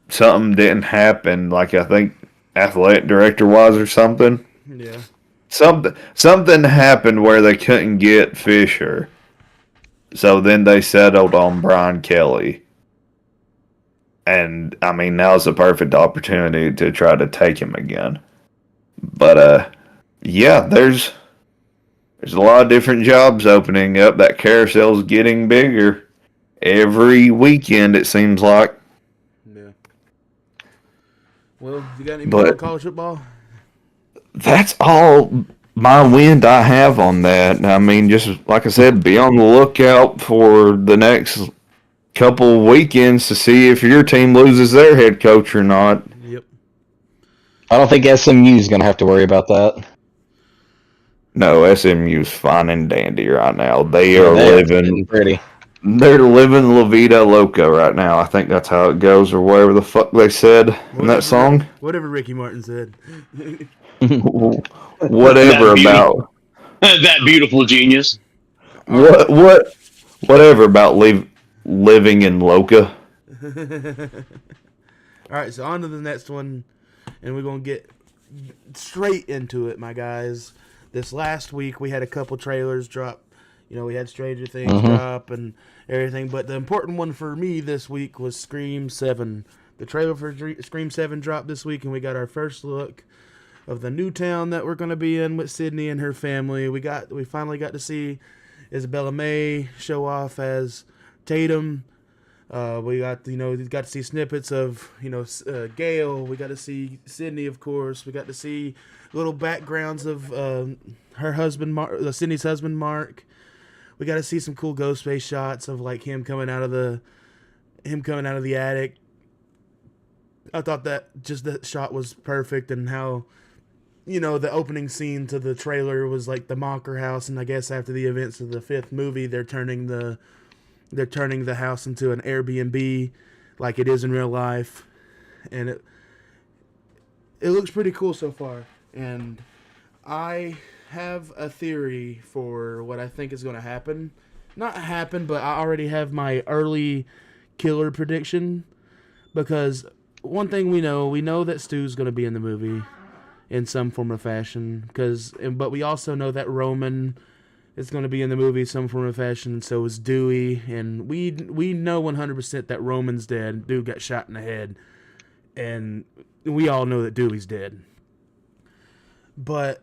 something didn't happen. Like, I think athletic director wise or something. Yeah. Something happened where they couldn't get Fisher. So then they settled on Brian Kelly. And, I mean, now's the perfect opportunity to try to take him again. But, yeah, there's a lot of different jobs opening up. That carousel's getting bigger every weekend, it seems like. Yeah. Well, you got any more college football? That's all my wind I have on that. I mean, just like I said, be on the lookout for the next couple weekends to see if your team loses their head coach or not. Yep. I don't think SMU's going to have to worry about that. No, SMU's fine and dandy right now. They're living pretty. They're living La Vida Loca right now. I think that's how it goes, or whatever the fuck they said in that song. Whatever Ricky Martin said. Whatever about that beautiful genius. Whatever about living in Loca. All right, so on to the next one, and we're gonna get straight into it, my guys. This last week we had a couple trailers drop. You know, we had Stranger Things drop and everything, but the important one for me this week was Scream 7. The trailer for Scream 7 dropped this week, and we got our first look of the new town that we're going to be in with Sydney and her family. We finally got to see Isabella May show off as Tatum. We got to see snippets of Gail. We got to see Sydney, of course. We got to see little backgrounds of her husband, Sydney's husband, Mark. We got to see some cool Ghostface shots of like him coming out of the attic. I thought that shot was perfect, and how the opening scene to the trailer was like the Mocker house, and I guess after the events of the 5th movie, they're turning the house into an Airbnb like it is in real life, and it looks pretty cool so far. And I have a theory for what I think is going to happen. Not happen, but I already have my early killer prediction, because one thing we know that Stu's going to be in the movie in some form or fashion, but we also know that Roman is going to be in the movie some form of fashion, and so is Dewey. And we know 100% that Roman's dead. Dude got shot in the head, and we all know that Dewey's dead. But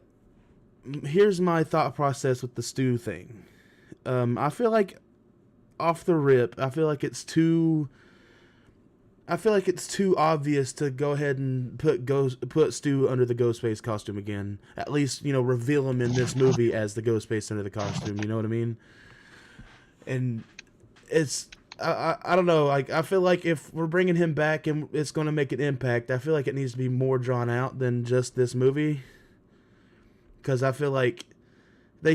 here's my thought process with the Stu thing. I feel like off the rip, I feel like it's too obvious to go ahead and put Stu under the Ghostface costume again. At least, reveal him in this movie as the Ghostface under the costume. You know what I mean? And it's I don't know. Like, I feel like if we're bringing him back and it's going to make an impact, I feel like it needs to be more drawn out than just this movie. Because I feel like they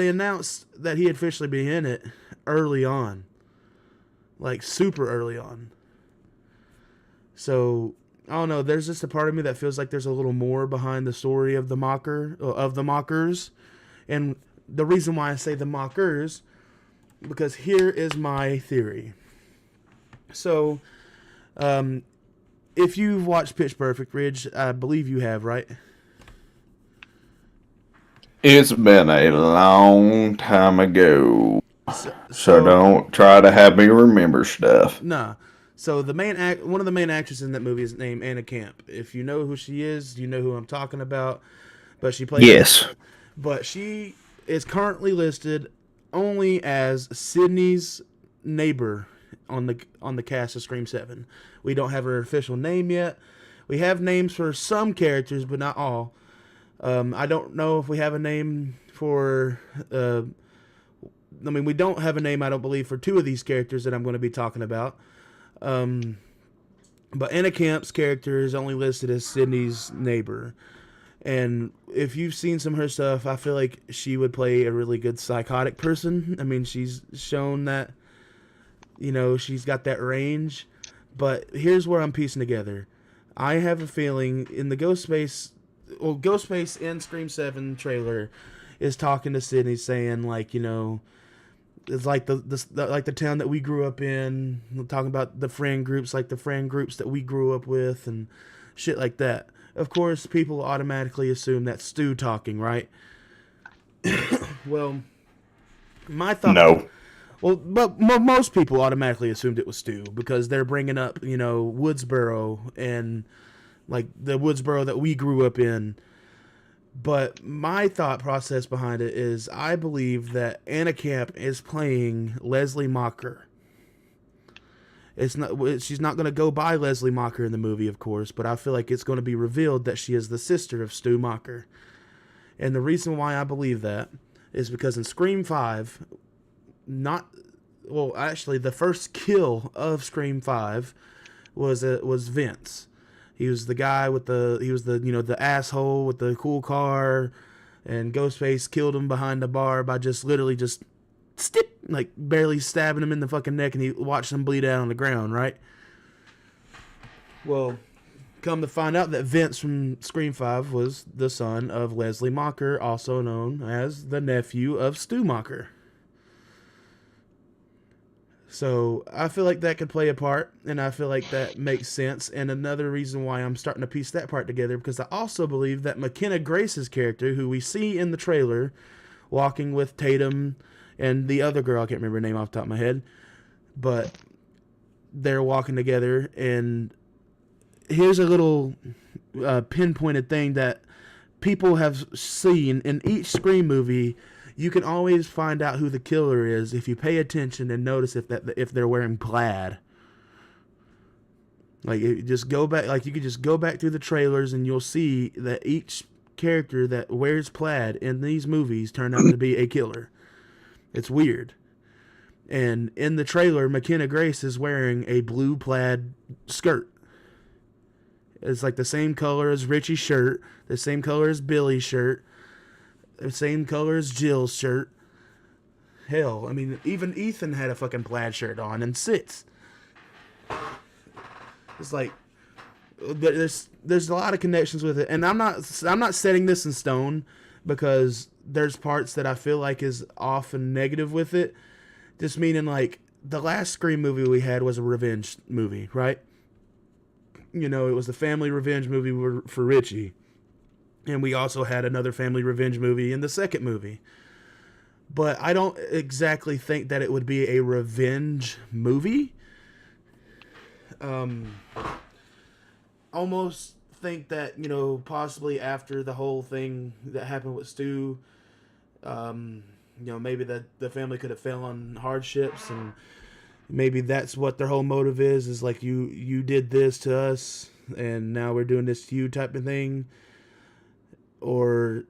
announced that he'd officially be in it early on, like super early on. So I don't know. There's just a part of me that feels like there's a little more behind the story of the mockers, and the reason why I say the mockers, because here is my theory. So, if you've watched Pitch Perfect, Ridge, I believe you have, right? It's been a long time ago. So don't try to have me remember stuff. Nah. So one of the main actresses in that movie is named Anna Camp. If you know who she is, you know who I'm talking about. But she plays. Yes. But she is currently listed only as Sydney's neighbor on the cast of Scream 7. We don't have her official name yet. We have names for some characters, but not all. I don't know if we have a name for. We don't have a name, I don't believe, for two of these characters that I'm going to be talking about. But Anna Camp's character is only listed as Sydney's neighbor. And if you've seen some of her stuff, I feel like she would play a really good psychotic person. I mean, she's shown that, she's got that range. But here's where I'm piecing together. I have a feeling in the Ghostface in Scream 7 trailer is talking to Sydney saying, like, it's like the town that we grew up in. We're talking about the friend groups, like the friend groups that we grew up with and shit like that. Of course, people automatically assume that's Stu talking, right? Well, my thought... No. Well, but most people automatically assumed it was Stu because they're bringing up, Woodsboro and, like, the Woodsboro that we grew up in. But my thought process behind it is I believe that Anna Camp is playing Leslie Mocker. She's not going to go by Leslie Mocker in the movie, of course, but I feel like it's going to be revealed that she is the sister of Stu Mocker. And the reason why I believe that is because in Scream 5, the first kill of Scream 5 was Vince. He was the guy the asshole with the cool car, and Ghostface killed him behind the bar by just literally just barely stabbing him in the fucking neck, and he watched him bleed out on the ground, right? Well, come to find out that Vince from Scream 5 was the son of Leslie Mocker, also known as the nephew of Stu Mocker. So I feel like that could play a part, and I feel like that makes sense. And another reason why I'm starting to piece that part together, because I also believe that McKenna Grace's character, who we see in the trailer, walking with Tatum and the other girl, I can't remember her name off the top of my head, but they're walking together. And here's a little pinpointed thing that people have seen in each Scream movie. You can always find out who the killer is if you pay attention and notice if they're wearing plaid. Like, you could just go back through the trailers and you'll see that each character that wears plaid in these movies turn out to be a killer. It's weird. And in the trailer, McKenna Grace is wearing a blue plaid skirt. It's like the same color as Richie's shirt, the same color as Billy's shirt, the same color as Jill's shirt. Hell, I mean, even Ethan had a fucking plaid shirt on and sits. It's like there's a lot of connections with it, and I'm not setting this in stone because there's parts that I feel like is off and negative with it. Just meaning, like, the last Scream movie we had was a revenge movie, right? It was the family revenge movie for Richie. And we also had another family revenge movie in the second movie. but I don't exactly think that it would be a revenge movie. Almost think that, you know, possibly after the whole thing that happened with Stu, you know, maybe that the family could have fell on hardships, and maybe that's what their whole motive is like, you did this to us and now we're doing this to you type of thing. Or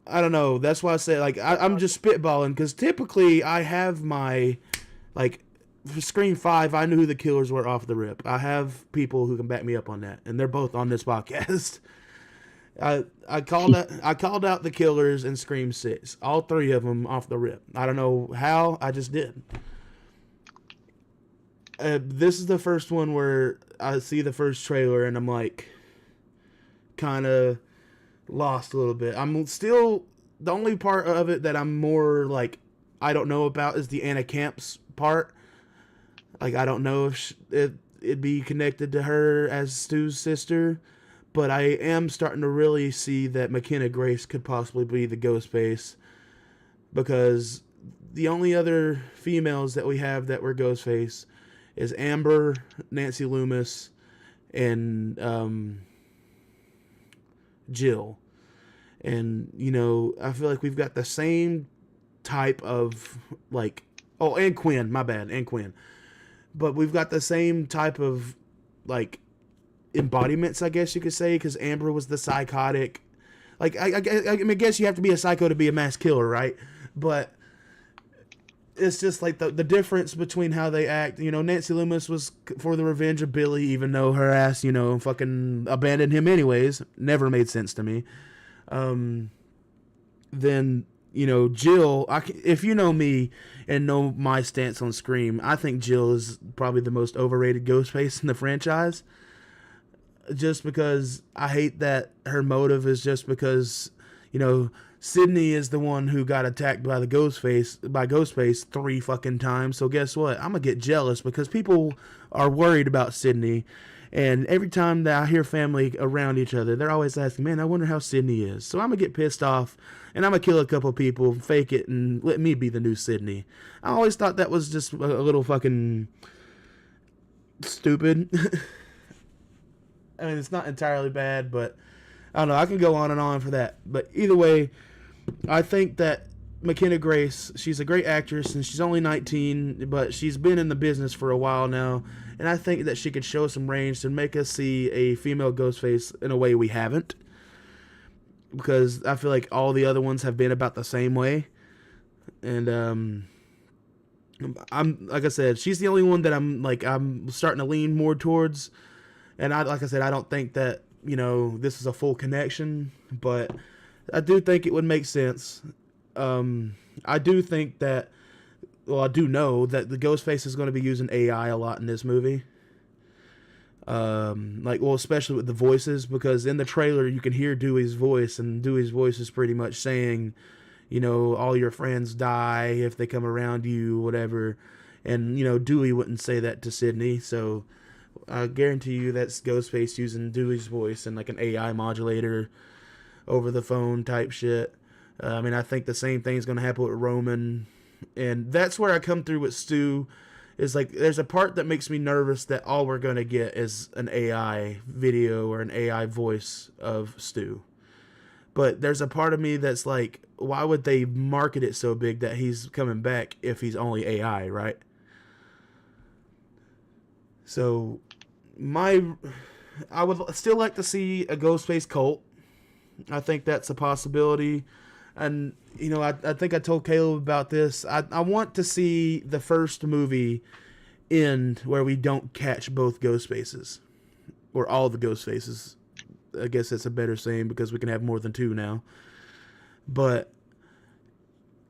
I don't know. That's why I say, like, I'm just spitballing, because typically I have my, like, for Scream 5, I knew who the killers were off the rip. I have people who can back me up on that, and they're both on this podcast. I called out the killers in Scream 6, all three of them off the rip. I don't know how, I just did. This is the first one where I see the first trailer and I'm like, kind of lost a little bit. I'm still, the only part of it that I'm more like, I don't know about is the Anna Camps part. Like, I don't know if it'd be connected to her as Stu's sister, but I am starting to really see that McKenna Grace could possibly be the Ghostface, because the only other females that we have that were Ghostface is Amber, Nancy Loomis, and Jill. And, you know, I feel like we've got the same type of, like, oh, and Quinn, my bad, and Quinn. But we've got the same type of, like, embodiments, I guess you could say, because Amber was the psychotic. Like, I guess you have to be a psycho to be a mass killer, right? But it's just like the difference between how they act. You know, Nancy Loomis was for the revenge of Billy, even though her ass, you know, fucking abandoned him anyways. Never made sense to me. Then, you know, Jill, if you know me and know my stance on Scream, I think Jill is probably the most overrated Ghostface in the franchise. Just because I hate that her motive is just because, you know, Sydney is the one who got attacked by Ghostface 3 fucking times. So guess what? I'm gonna get jealous because people are worried about Sydney. And every time that I hear family around each other, they're always asking, man, I wonder how Sydney is. So I'm going to get pissed off, and I'm going to kill a couple people, fake it, and let me be the new Sydney. I always thought that was just a little fucking stupid. I mean, it's not entirely bad, but I don't know. I can go on and on for that. But either way, I think that McKenna Grace, she's a great actress, and she's only 19, but she's been in the business for a while now. And I think that she could show some range to make us see a female Ghostface in a way we haven't. Because I feel like all the other ones have been about the same way. And I'm like I said, she's the only one that I'm starting to lean more towards. And like I said, I don't think that, you know, this is a full connection, but I do think it would make sense. I do think that, well, I do know that the Ghostface is going to be using AI a lot in this movie. Especially with the voices, because in the trailer you can hear Dewey's voice, and Dewey's voice is pretty much saying, you know, all your friends die if they come around you, whatever. And, you know, Dewey wouldn't say that to Sydney, so I guarantee you that's Ghostface using Dewey's voice and like an AI modulator over the phone type shit. I think the same thing is going to happen with Roman. And that's where I come through with Stu. Is like, there's a part that makes me nervous that all we're going to get is an AI video or an AI voice of Stu. But there's a part of me that's like, why would they market it so big that he's coming back if he's only AI, right? So, I would still like to see a Ghostface cult. I think that's a possibility. And, you know, I think I told Caleb about this. I want to see the first movie end where we don't catch both Ghostfaces. Or all the Ghostfaces. I guess that's a better saying because we can have more than two now. But,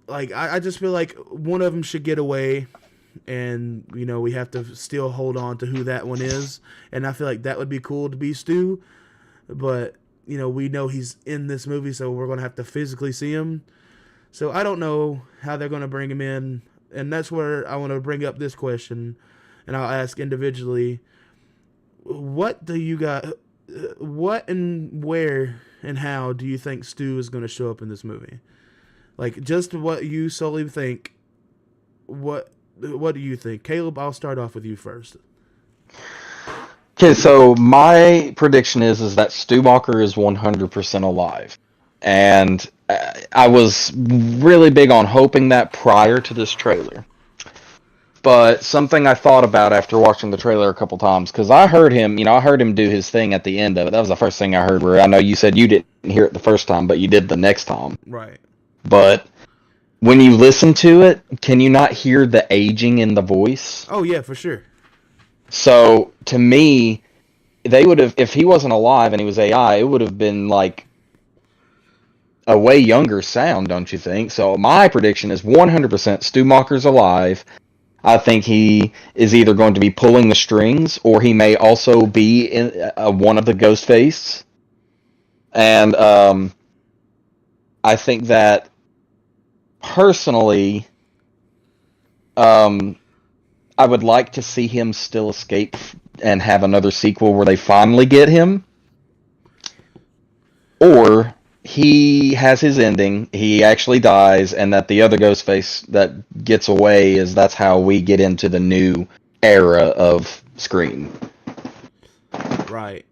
like, I just feel like one of them should get away. And, you know, we have to still hold on to who that one is. And I feel like that would be cool to be Stu. But, you know, we know he's in this movie, so we're going to have to physically see him. So I don't know how they're going to bring him in. And that's where I want to bring up this question. And I'll ask individually, what and where and how do you think Stu is going to show up in this movie? Like, just what you solely think. What do you think? Caleb, I'll start off with you first. Okay, so my prediction is that Stumacher is 100% alive. And I was really big on hoping that prior to this trailer. But something I thought about after watching the trailer a couple times, because I heard him, I heard him do his thing at the end of it. That was the first thing I heard, where I know you said you didn't hear it the first time, but you did the next time. Right. But when you listen to it, can you not hear the aging in the voice? Oh, yeah, for sure. So, to me, they would have, if he wasn't alive and he was AI, it would have been like a way younger sound, don't you think? So, my prediction is 100% Stu Macher's alive. I think he is either going to be pulling the strings, or he may also be in one of the Ghostface. And I think that personally, I would like to see him still escape and have another sequel where they finally get him. Or he has his ending, he actually dies, and that the other Ghostface that gets away that's how we get into the new era of Scream. Right.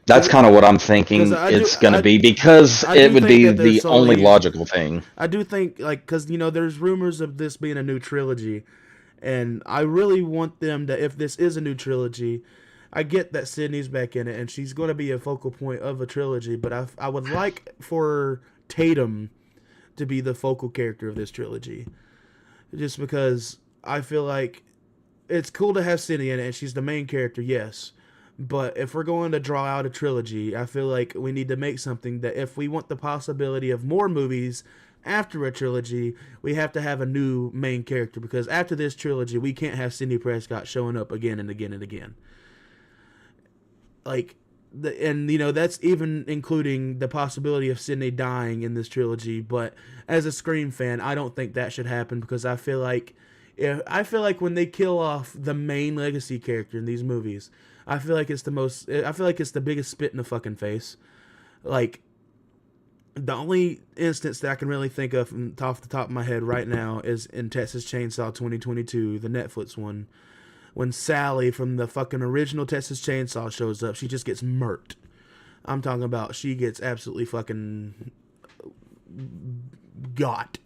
That's kind of what I'm thinking it's going to be, because it would be the only logical thing. I do think, like, because, there's rumors of this being a new trilogy, and I really want them to, if this is a new trilogy, I get that Sydney's back in it, and she's going to be a focal point of a trilogy, but I would like for Tatum to be the focal character of this trilogy. Just because I feel like it's cool to have Sydney in it, and she's the main character, yes. But if we're going to draw out a trilogy, I feel like we need to make something that, if we want the possibility of more movies after a trilogy, we have to have a new main character. Because after this trilogy, we can't have Sidney Prescott showing up again and again and again. Like, that's even including the possibility of Sidney dying in this trilogy. But as a Scream fan, I don't think that should happen, because I feel like when they kill off the main legacy character in these movies, I feel like it's the biggest spit in the fucking face. Like, the only instance that I can really think of off the top of my head right now is in Texas Chainsaw 2022, the Netflix one. When Sally from the fucking original Texas Chainsaw shows up, she just gets murked. I'm talking about she gets absolutely fucking got.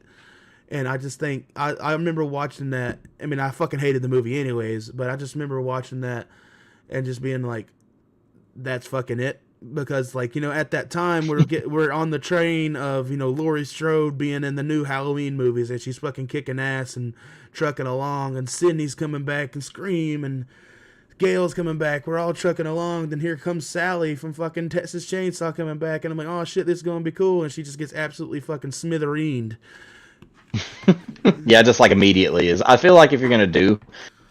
And I just think, I remember watching that. I mean, I fucking hated the movie anyways, but I just remember watching that and just being like, that's fucking it. Because, like, at that time, we're on the train of, Laurie Strode being in the new Halloween movies, and she's fucking kicking ass and trucking along, and Sydney's coming back and Scream, and Gail's coming back. We're all trucking along. Then here comes Sally from fucking Texas Chainsaw coming back, and I'm like, oh shit, this is gonna be cool. And she just gets absolutely fucking smithereened. Yeah, just like immediately is. I feel like if you're gonna do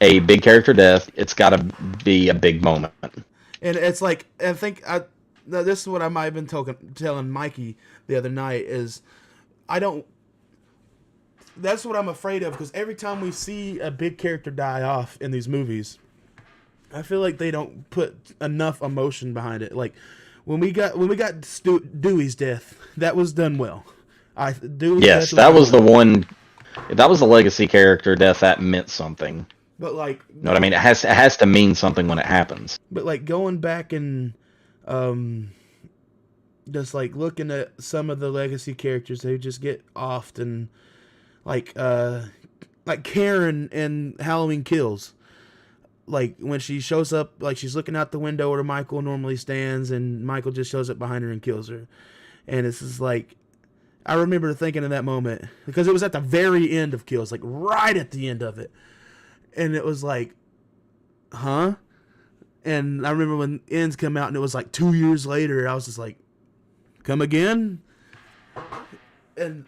a big character death, it's got to be a big moment. And it's like, I think this is what I might have been telling Mikey the other night is, that's what I'm afraid of, because every time we see a big character die off in these movies, I feel like they don't put enough emotion behind it. Like, when we got Dewey's death, that was done well. Yes, that was the one. That was the legacy character death that meant something. But, like, you know what I mean? It has to mean something when it happens. But, like, going back and just like looking at some of the legacy characters, they just get offed, and like Karen in Halloween Kills. Like, when she shows up, like, she's looking out the window where Michael normally stands, and Michael just shows up behind her and kills her. And it's just like, I remember thinking in that moment, because it was at the very end of Kills, like right at the end of it. And it was like, huh? And I remember when Ends come out and it was like 2 years later, I was just like, come again? And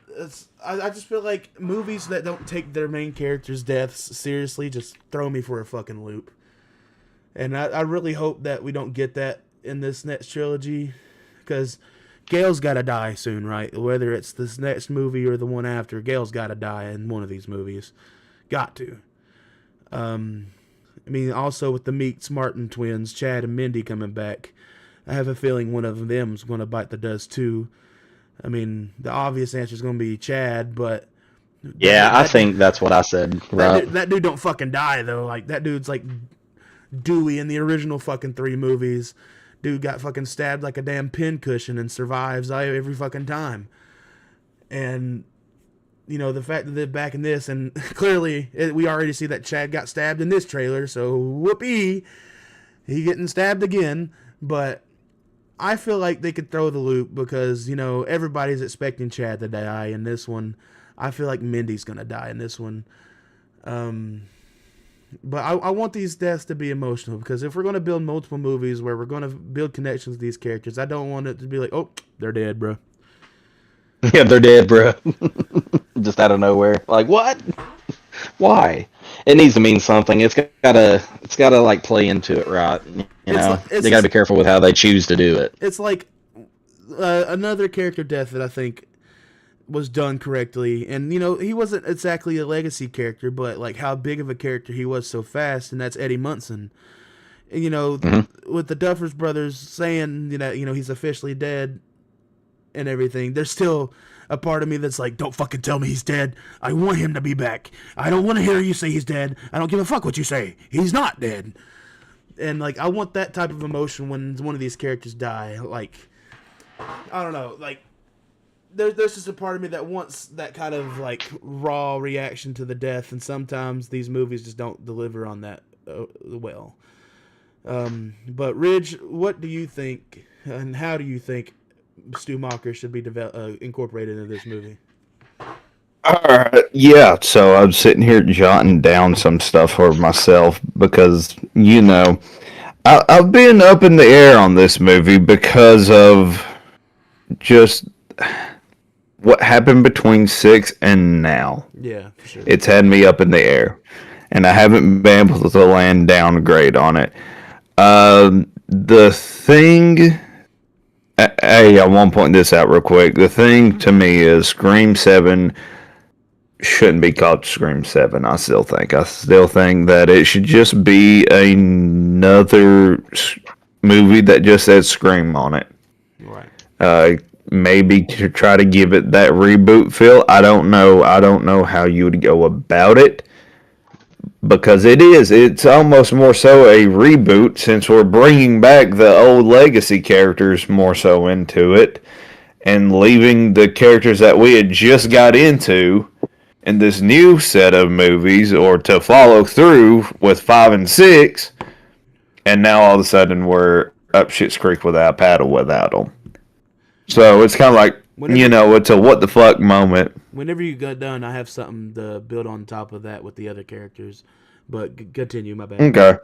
I just feel like movies that don't take their main characters' deaths seriously just throw me for a fucking loop. And I really hope that we don't get that in this next trilogy, because Gail's got to die soon, right? Whether it's this next movie or the one after, Gail's got to die in one of these movies. Got to. I mean, also with the Meeks Martin twins, Chad and Mindy coming back, I have a feeling one of them's going to bite the dust too. I mean, the obvious answer is going to be Chad, but Yeah, I think that's what I said. Right. that dude don't fucking die though. Like that dude's like Dewey in the original fucking 3 movies. Dude got fucking stabbed like a damn pincushion and survives every fucking time. And you know the fact that they're back in this, and clearly we already see that Chad got stabbed in this trailer. So whoopee, he getting stabbed again. But I feel like they could throw the loop because you know everybody's expecting Chad to die in this one. I feel like Mindy's gonna die in this one. But I want these deaths to be emotional because if we're going to build multiple movies where we're going to build connections with these characters, I don't want it to be like, oh, they're dead, bro. Yeah, they're dead, bro. Just out of nowhere. Like, what? Why? It needs to mean something. It's gotta like play into it, right? You know, they gotta be careful with how they choose to do it. It's like another character death that I think was done correctly, and you know he wasn't exactly a legacy character, but like how big of a character he was so fast, and that's Eddie Munson. And, you know, with the Duffers brothers saying you know he's officially dead and everything, there's still a part of me that's like, don't fucking tell me he's dead. I want him to be back. I don't want to hear you say he's dead. I don't give a fuck what you say. He's not dead. And like I want that type of emotion when one of these characters die. Like I don't know, like. There's just a part of me that wants that kind of like raw reaction to the death, and sometimes these movies just don't deliver on that well. But Ridge, what do you think, and how do you think Stu Macher should be incorporated into this movie? All right, yeah. So I'm sitting here jotting down some stuff for myself because you know I've been up in the air on this movie because of just what happened between 6 and now. Yeah, for sure. It's had me up in the air, and I haven't been able to land down a grade on it. The thing, hey, I want to point this out real quick. The thing to me is Scream 7 shouldn't be called Scream 7. I still think that it should just be another movie that just says Scream on it. Right. Maybe to try to give it that reboot feel. I don't know how you would go about it because it's almost more so a reboot since we're bringing back the old legacy characters more so into it and leaving the characters that we had just got into in this new set of movies or to follow through with 5 and 6, and now all of a sudden we're up Shit's Creek without paddle without them. So it's kind of like, it's a what the fuck moment. Whenever you got done, I have something to build on top of that with the other characters. But continue, my bad. Okay.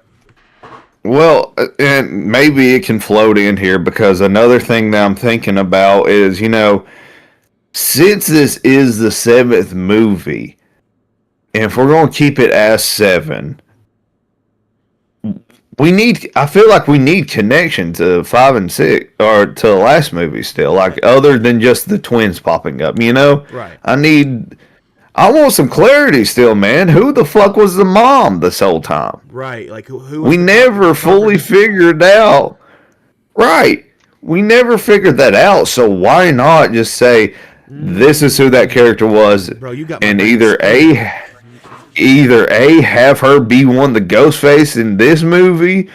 Well, and maybe it can float in here because another thing that I'm thinking about is, since this is the 7th movie, and if we're going to keep it as 7, I feel like we need connection to 5 and 6, or to the last movie still, like other than just the twins popping up, Right. I want some clarity still, man. Who the fuck was the mom this whole time? Right, like who we never fully figured out. Right. We never figured that out, so why not just say, this is who that character was, bro, you got and either A, have her be one of the Ghostface in this movie,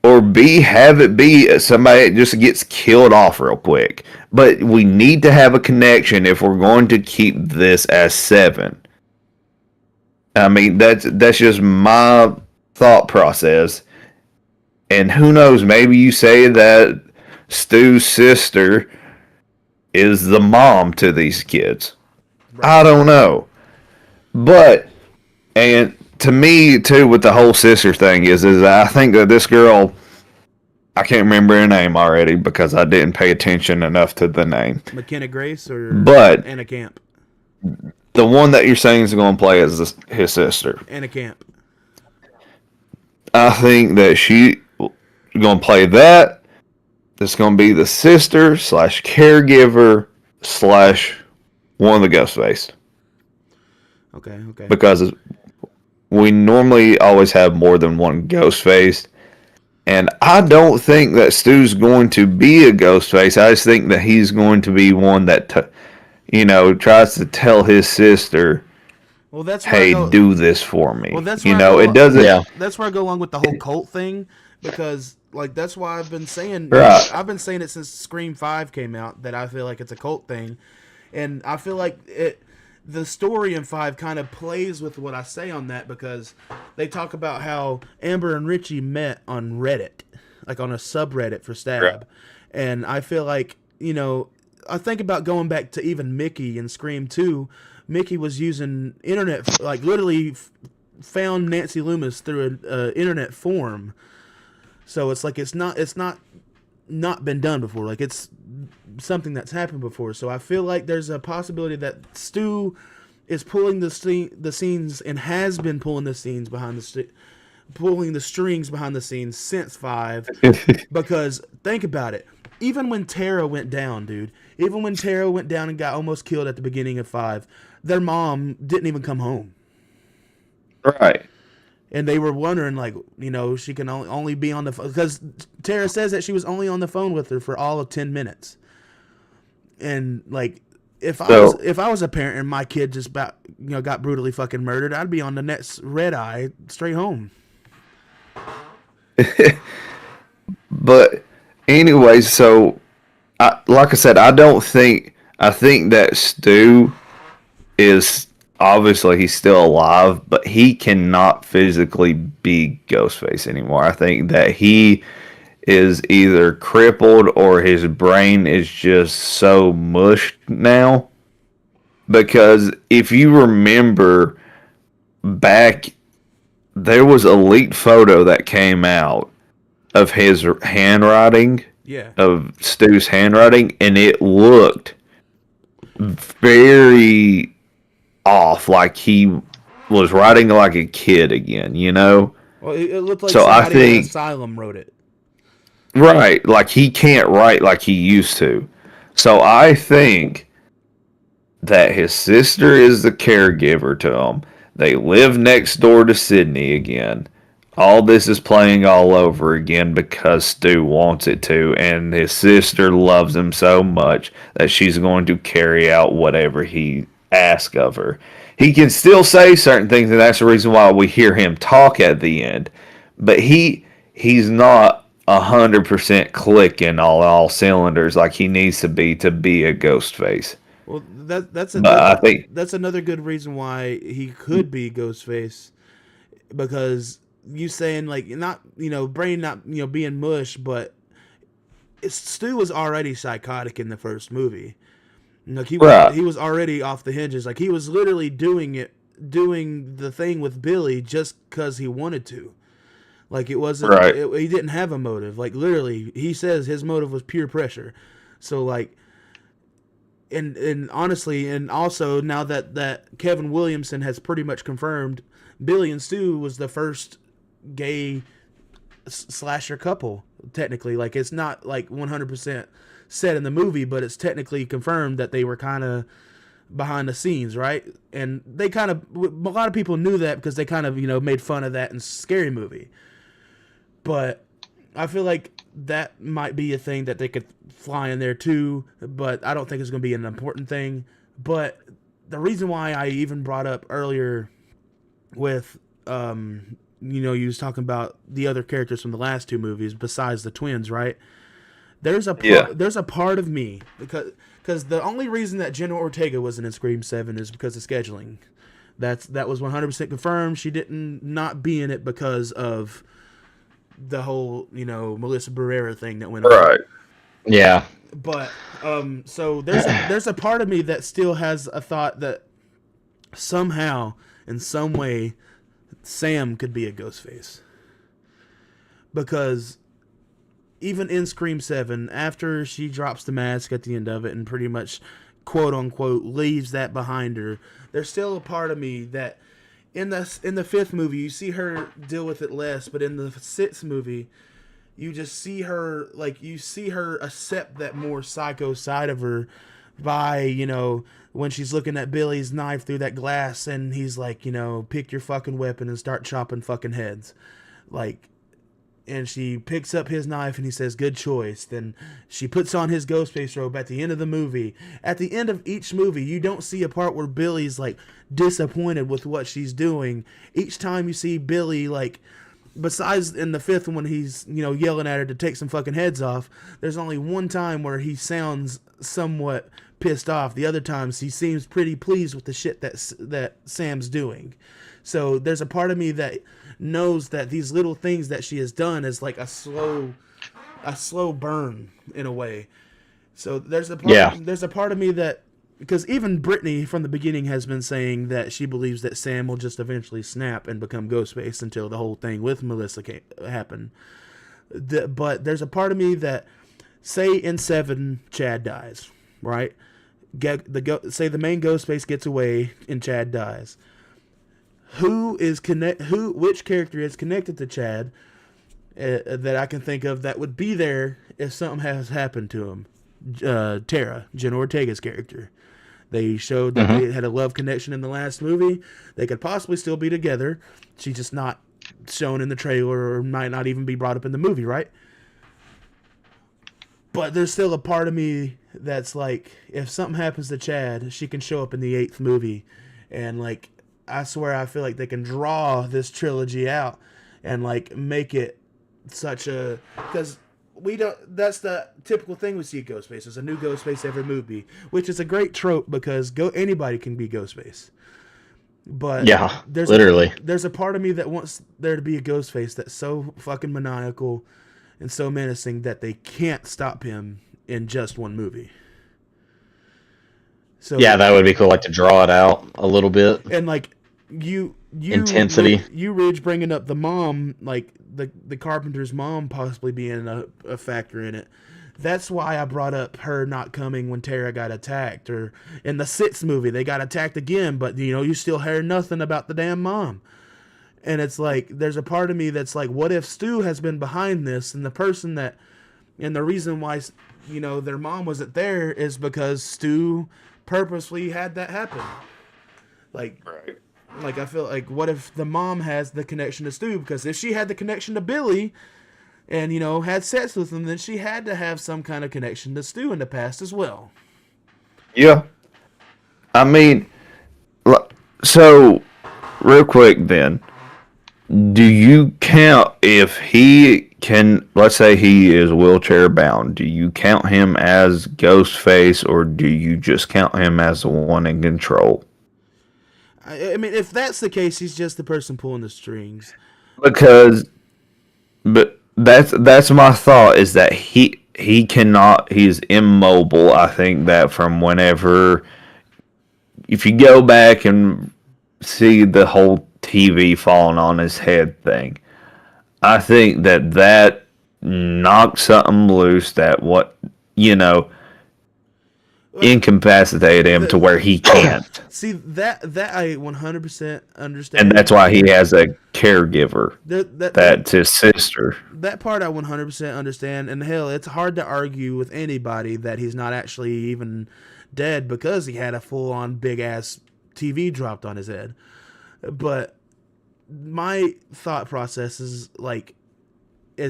or B, have it be somebody that just gets killed off real quick. But we need to have a connection if we're going to keep this as 7. I mean, that's just my thought process. And who knows, maybe you say that Stu's sister is the mom to these kids. Right. I don't know. But, and to me, too, with the whole sister thing is I think that this girl, I can't remember her name already because I didn't pay attention enough to the name. McKenna Grace or Anna Camp? The one that you're saying is going to play as his sister. Anna Camp. I think that she's going to play that. It's going to be the sister / caregiver / one of the Ghostface. Okay. Because we normally always have more than one Ghostface. And I don't think that Stu's going to be a Ghostface. I just think that he's going to be one that, tries to tell his sister, Well, that's where I "Hey, go. do this for Well, me." that's You where I know, it go. doesn't. Yeah. That's where I go along with the whole cult thing, because like that's why I've been saying, Right. I've been saying it since Scream 5 came out, that I feel like it's a cult thing, and I feel like the story in 5 kind of plays with what I say on that, because they talk about how Amber and Richie met on Reddit, like on a subreddit for Stab, and I feel like, I think about going back to even Mickey in Scream 2. Mickey was using internet, like literally found Nancy Loomis through an internet forum. So it's like it's not been done before. Like it's something that's happened before. So I feel like there's a possibility that Stu is pulling the scenes and has been pulling the scenes behind pulling the strings behind the scenes since 5. Because think about it. Even when Tara went down, dude. Even when Tara went down and got almost killed at the beginning of 5, their mom didn't even come home. Right. And they were wondering, like, she can only be on the phone. Because Tara says that she was only on the phone with her for all of 10 minutes. And, like, if I was a parent and my kid just got brutally fucking murdered, I'd be on the next red eye straight home. But anyways, so like I said, I think that Stu is obviously he's still alive, but he cannot physically be Ghostface anymore. I think that he is either crippled or his brain is just so mushed now. Because if you remember back, there was a leaked photo that came out of his handwriting, Yeah. of Stu's handwriting, and it looked very off, like he was writing like a kid again, you know? Well, it looked like So I somebody in an think, asylum wrote it. right, like he can't write like he used to. So I think that his sister is the caregiver to him. They live next door to Sydney again. All this is playing all over again because Stu wants it to, and his sister loves him so much that she's going to carry out whatever he asks of her. He can still say certain things, and that's the reason why we hear him talk at the end. But he's not 100% clicking all cylinders like he needs to be a ghost face. Well, that's But I think that's another good reason why he could be Ghostface, because you saying like not brain not being mush, but Stu was already psychotic in the first movie. Like right, he was already off the hinges. Like he was literally doing the thing with Billy just because he wanted to. Like it wasn't. right, He didn't have a motive. Like literally, he says his motive was pure pressure. So like, and honestly, and also now that Kevin Williamson has pretty much confirmed, Billy and Stu was the first gay slasher couple. Technically, like it's not like 100% said in the movie, but it's technically confirmed that they were kind of behind the scenes, right? And they kind of, a lot of people knew that because they kind of made fun of that in Scary Movie. But I feel like that might be a thing that they could fly in there too, but I don't think it's going to be an important thing. But the reason why I even brought up earlier with you was talking about the other characters from the last 2 movies besides the twins, right? There's a part of me, because the only reason that Jenna Ortega wasn't in Scream 7 is because of scheduling. That was 100% confirmed. She didn't not be in it because of the whole Melissa Barrera thing that went on. right. Yeah. But so there's a part of me that still has a thought that somehow, in some way, Sam could be a Ghostface. Because even in Scream 7, after she drops the mask at the end of it and pretty much, quote unquote, leaves that behind her, there's still a part of me that in the 5th movie you see her deal with it less, but in the 6th movie you just see her accept that more psycho side of her by when she's looking at Billy's knife through that glass and he's like, pick your fucking weapon and start chopping fucking heads. Like and she picks up his knife and he says, "Good choice." Then she puts on his Ghostface robe at the end of the movie. At the end of each movie, you don't see a part where Billy's like disappointed with what she's doing. Each time you see Billy, like, besides in the fifth one, he's, you know, yelling at her to take some fucking heads off. There's only one time where he sounds somewhat pissed off. The other times he seems pretty pleased with the shit that Sam's doing. So there's a part of me that knows that these little things that she has done is like a slow burn in a way. So there's a part of me that, because even Brittany from the beginning has been saying that she believes that Sam will just eventually snap and become Ghostface until the whole thing with Melissa happen. But there's a part of me that, say in 7 Chad dies, right? Say the main Ghostface gets away and Chad dies. Which character is connected to Chad that I can think of that would be there if something has happened to him? Tara, Jenna Ortega's character. They showed that they had a love connection in the last movie. They could possibly still be together. She's just not shown in the trailer, or might not even be brought up in the movie, right? But there's still a part of me that's like, if something happens to Chad, she can show up in the 8th movie. And like, I swear I feel like they can draw this trilogy out and like make it such a, because that's the typical thing we see at Ghostface. There's a new Ghostface every movie, which is a great trope because anybody can be Ghostface. But yeah, there's a part of me that wants there to be a Ghostface that's so fucking maniacal and so menacing that they can't stop him in just one movie. So yeah, that would be cool, like to draw it out a little bit. And like you intensity. You Ridge bringing up the mom, like the Carpenter's mom possibly being a factor in it. That's why I brought up her not coming when Tara got attacked, or in the 6th movie they got attacked again, but you know, you still hear nothing about the damn mom. And it's like, there's a part of me that's like, what if Stu has been behind this, and the reason why, you know, their mom wasn't there is because Stu purposely had that happen. Like, Right. Like, I feel like, what if the mom has the connection to Stu? Because if she had the connection to Billy and, you know, had sex with him, then she had to have some kind of connection to Stu in the past as well. Yeah. I mean, so, real quick then, do you count, if he can, let's say he is wheelchair bound, do you count him as Ghostface, or do you just count him as the one in control? I mean, if that's the case, he's just the person pulling the strings. But that's my thought, is that he cannot, he's immobile. I think that from whenever, if you go back and see the whole TV falling on his head thing, I think that knocked something loose, that incapacitated him to where he can't. See, that I 100% understand. And that's why he has a caregiver. That's his sister. That part I 100% understand. And hell, it's hard to argue with anybody that he's not actually even dead, because he had a full-on big-ass TV dropped on his head. But my thought process is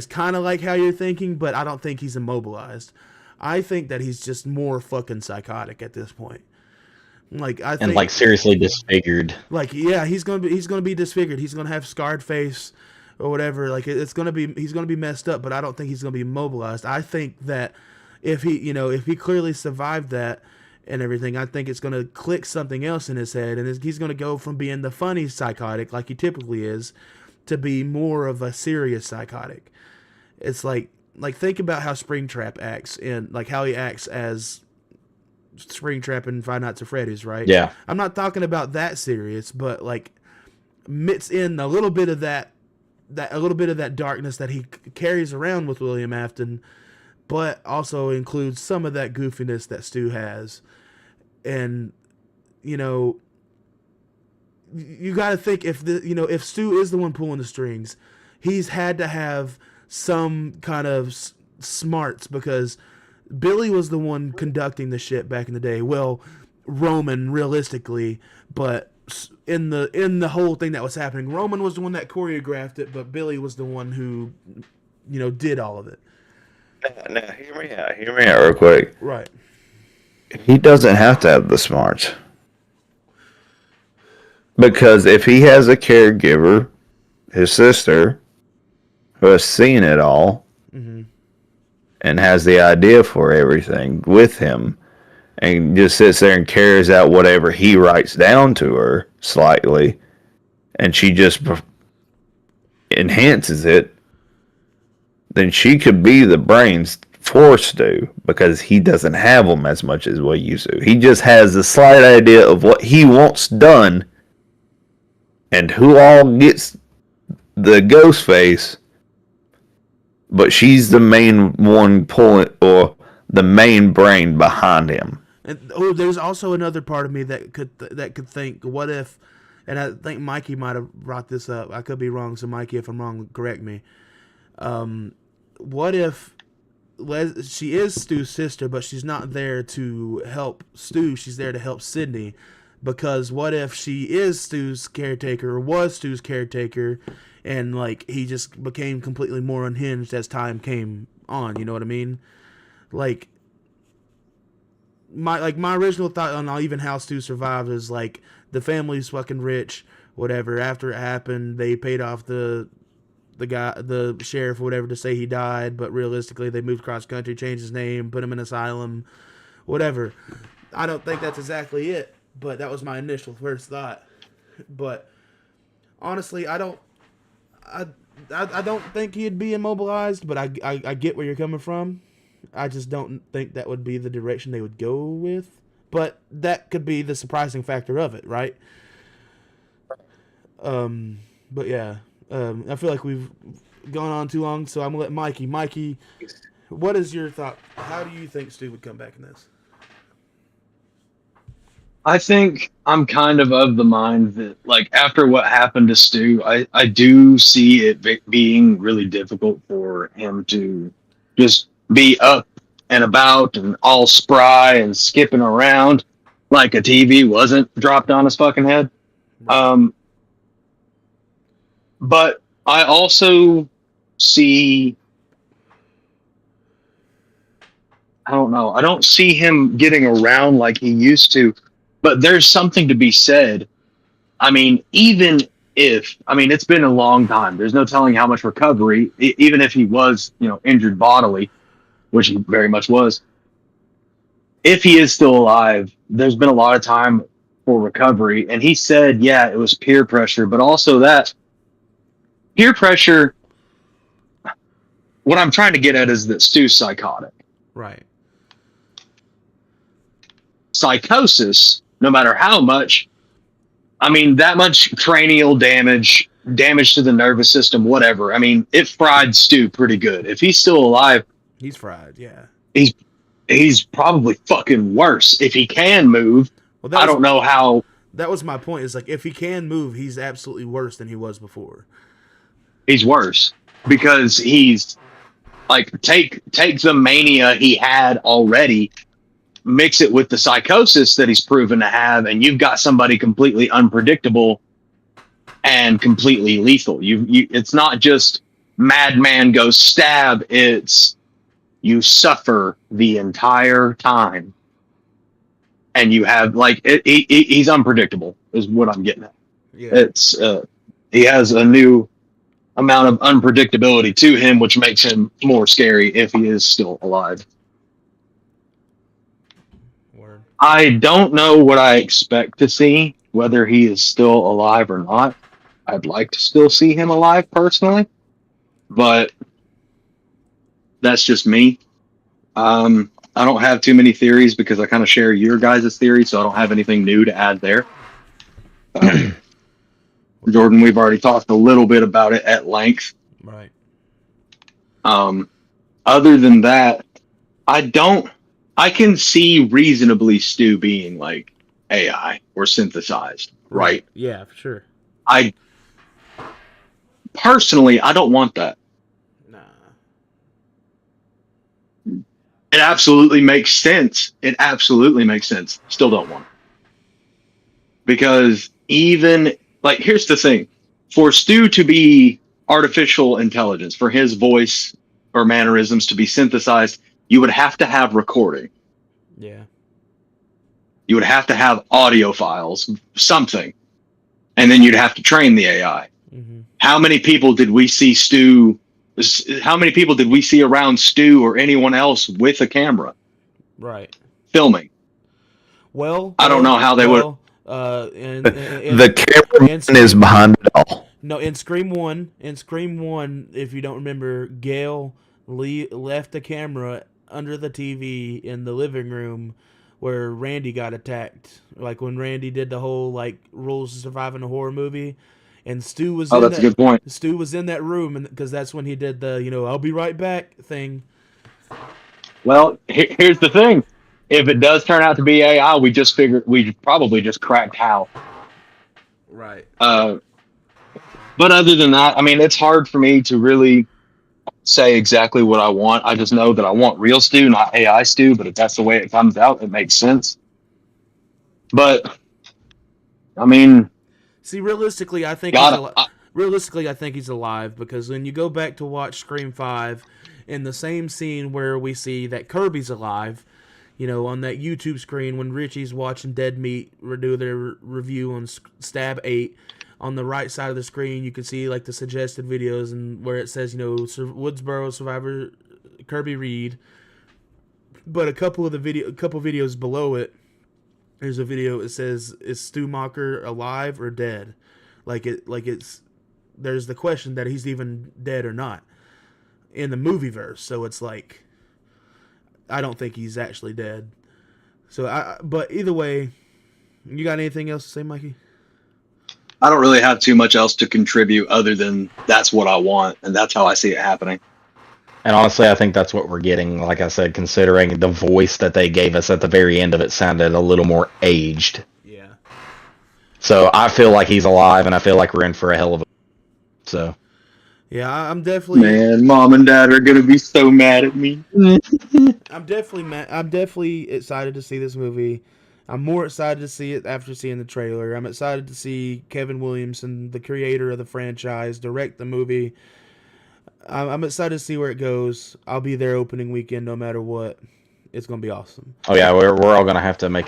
kind of like how you're thinking, but I don't think he's immobilized. I think that he's just more fucking psychotic at this point. I think, seriously disfigured. Yeah, he's gonna be disfigured. He's gonna have scarred face or whatever. He's gonna be messed up. But I don't think he's gonna be immobilized. I think that if he clearly survived that and everything, I think it's gonna click something else in his head, and he's gonna go from being the funny psychotic like he typically is to be more of a serious psychotic. It's like think about how Springtrap acts, and how he acts as Springtrap in Five Nights at Freddy's, right? Yeah. I'm not talking about that serious, but mix in a little bit of that darkness that he carries around with William Afton, but also includes some of that goofiness that Stu has. And you got to think, if Stu is the one pulling the strings, he's had to have some kind of smarts, because Billy was the one conducting the shit back in the day. Well, Roman, realistically, but in the whole thing that was happening, Roman was the one that choreographed it, but Billy was the one who did all of it. Now, hear me out. Hear me out real quick. Right. He doesn't have to have the smarts. Because if he has a caregiver, his sister, who has seen it all and has the idea for everything with him, and just sits there and carries out whatever he writes down to her slightly, and she just enhances it, then she could be the brains for Stu, because he doesn't have them as much as what you do. He just has a slight idea of what he wants done, and who all gets the ghost face, but she's the main one pulling, or the main brain behind him. And there's also another part of me that could think, what if, and I think Mikey might have brought this up. I could be wrong, so Mikey, if I'm wrong, correct me. What if she is Stu's sister, but she's not there to help Stu? She's there to help Sydney. Because what if she is Stu's caretaker, or was Stu's caretaker, and like he just became completely more unhinged as time came on? You know what I mean? Like my original thought on even how Stu survived is like the family's fucking rich, whatever. After it happened, they paid off the sheriff or whatever to say he died, but realistically they moved cross country, changed his name, put him in asylum, whatever. I don't think that's exactly it. But that was my initial first thought. But honestly, I don't think he'd be immobilized. But I get where you're coming from. I just don't think that would be the direction they would go with. But that could be the surprising factor of it, right? But yeah, I feel like we've gone on too long, so I'm gonna let Mikey. Mikey, what is your thought? How do you think Stu would come back in this? I think I'm kind of the mind that, like, after what happened to Stu, I do see it being really difficult for him to just be up and about and all spry and skipping around like a TV wasn't dropped on his fucking head. But I also see, I don't know, I don't see him getting around like he used to. But there's something to be said. I mean, even if, I mean, it's been a long time. There's no telling how much recovery, even if he was, injured bodily, which he very much was. If he is still alive, there's been a lot of time for recovery. And he said, yeah, it was peer pressure, but also that peer pressure, what I'm trying to get at is that Stu's psychotic. Right. Psychosis, no matter how much, I mean, that much cranial damage to the nervous system, whatever. I mean, it fried Stu pretty good. If he's still alive, he's fried. Yeah, he's probably fucking worse. If he can move, I don't know how. That was my point. Is like if he can move, he's absolutely worse than he was before. He's worse because he's like take the mania he had already. Mix it with the psychosis that he's proven to have, and you've got somebody completely unpredictable and completely lethal. It's not just madman goes stab. It's you suffer the entire time, and you have he's unpredictable is what I'm getting at. Yeah. It's he has a new amount of unpredictability to him, which makes him more scary if he is still alive. I don't know what I expect to see, whether he is still alive or not. I'd like to still see him alive personally, but that's just me. I don't have too many theories because I kind of share your guys' theories, so I don't have anything new to add there. Jordan, we've already talked a little bit about it at length. Right. Other than that, I can see reasonably Stu being like AI or synthesized, right? Yeah, for sure. I personally don't want that. Nah. It absolutely makes sense. Still don't want it. Because even, here's the thing. For Stu to be artificial intelligence, for his voice or mannerisms to be synthesized, you would have to have recording. Yeah. You would have to have audio files, something, and then you'd have to train the AI. Mm-hmm. How many people did we see Stu? How many people did we see around Stu or anyone else with a camera Right. filming? Well, I don't know how they would. The cameraman is behind it all. No, in Scream 1, if you don't remember, Gail left the camera under the TV in the living room where Randy got attacked. Like when Randy did the whole like rules to survive in a horror movie, and Stu was Oh, that's a good point. Stu was in that room, and because that's when he did the I'll be right back thing. Well, here's the thing: if it does turn out to be AI, we probably just cracked how. Right. But other than that, I mean, it's hard for me to really say exactly what I want. I just know that I want real Stu, not AI Stu. But if that's the way it comes out, it makes sense. But I mean, see, realistically, I think I think he's alive, because when you go back to watch Scream 5, in the same scene where we see that Kirby's alive, on that YouTube screen when Richie's watching Dead Meat do their review on Stab 8, on the right side of the screen you can see like the suggested videos, and where it says Woodsboro survivor Kirby Reed, but a couple videos below it, there's a video that says, is Stu Macher alive or dead? There's the question that he's even dead or not in the movie verse. So it's like, I don't think he's actually dead. But either way, you got anything else to say, Mikey? I don't really have too much else to contribute other than that's what I want, and that's how I see it happening. And honestly, I think that's what we're getting. Like I said, considering the voice that they gave us at the very end of it sounded a little more aged. Yeah. So I feel like he's alive, and I feel like we're in for a hell of a... So. Yeah, I'm definitely... Man, Mom and Dad are going to be so mad at me. I'm definitely excited to see this movie. I'm more excited to see it after seeing the trailer. I'm excited to see Kevin Williamson, the creator of the franchise, direct the movie. I'm excited to see where it goes. I'll be there opening weekend no matter what. It's gonna be awesome. Oh yeah, we're all gonna have to make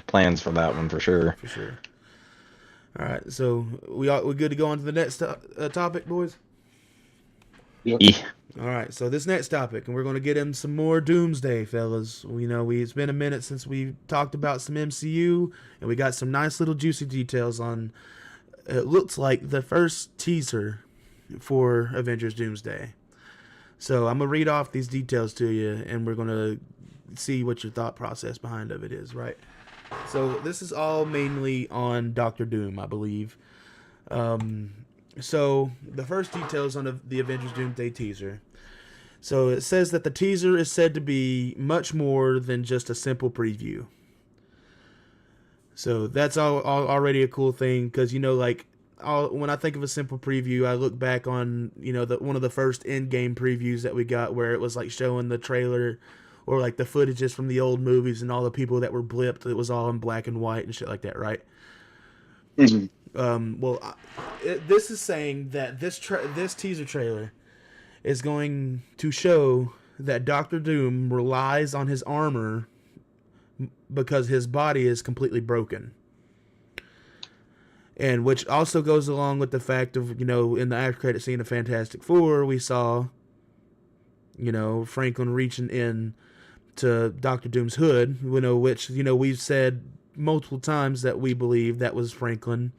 plans for that one for sure. For sure. All right, so we good to go on to the next topic, boys. Yep. Yeah. All right, so this next topic, and we're going to get in some more Doomsday, fellas. It's been a minute since we talked about some MCU, and we got some nice little juicy details on, it looks like, the first teaser for Avengers Doomsday. So I'm going to read off these details to you, and we're going to see what your thought process behind of it is, right? So this is all mainly on Doctor Doom, I believe. So the first details on the Avengers Doomsday teaser. So it says that the teaser is said to be much more than just a simple preview. So that's all already a cool thing, because when I think of a simple preview, I look back on one of the first in-game previews that we got, where it was like showing the trailer or like the footages from the old movies and all the people that were blipped. It was all in black and white and shit like that, right? Mm-hmm. This is saying that this teaser trailer is going to show that Doctor Doom relies on his armor because his body is completely broken. And which also goes along with the fact of, in the after credit scene of Fantastic Four, we saw, Franklin reaching in to Doctor Doom's hood, which, we've said multiple times that we believe that was Franklin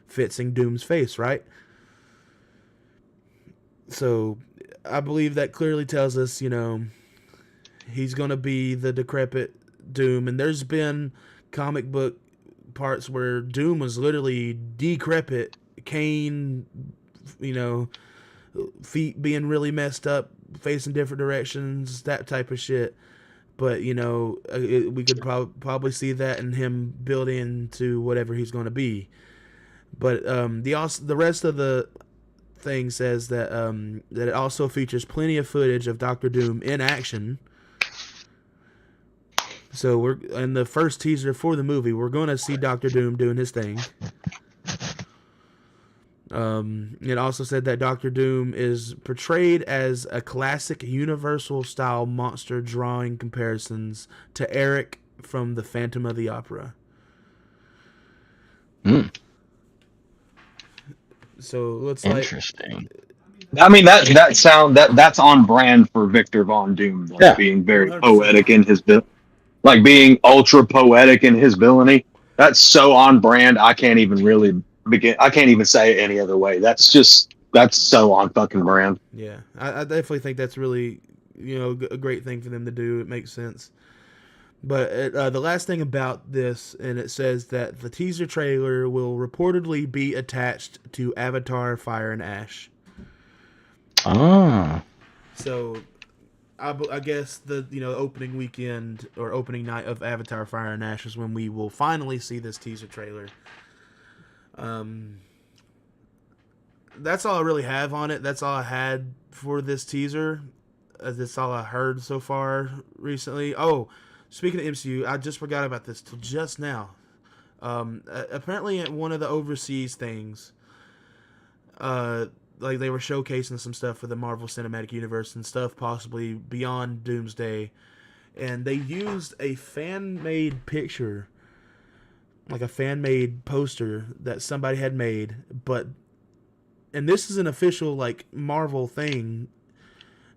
fixing Doom's face, right? So I believe that clearly tells us, he's going to be the decrepit Doom. And there's been comic book parts where Doom was literally decrepit, cane, feet being really messed up, facing different directions, that type of shit. But, we could probably see that in him build into whatever he's going to be. But the rest of the thing says that it also features plenty of footage of Doctor Doom in action. So we're in the first teaser for the movie, we're going to see Doctor Doom doing his thing. It also said that Doctor Doom is portrayed as a classic Universal-style monster, drawing comparisons to Eric from The Phantom of the Opera. Mm, So it looks like interesting. I mean that's on brand for Victor Von Doom, like Yeah. being very 100%. poetic in his like being ultra poetic in his villainy. That's so on brand. I can't even really begin. I can't even say it any other way. That's so on fucking brand. Yeah, I definitely think that's really, a great thing for them to do. It makes sense. But the last thing about this, and it says that the teaser trailer will reportedly be attached to Avatar: Fire and Ash. Ah. So, I guess the opening weekend or opening night of Avatar: Fire and Ash is when we will finally see this teaser trailer. That's all I really have on it. That's all I had for this teaser. That's all I heard so far recently. Oh, speaking of MCU, I just forgot about this till just now. Apparently, at one of the overseas things, like they were showcasing some stuff for the Marvel Cinematic Universe and stuff possibly beyond Doomsday, and they used a fan-made picture, like a fan-made poster that somebody had made, and this is an official like Marvel thing.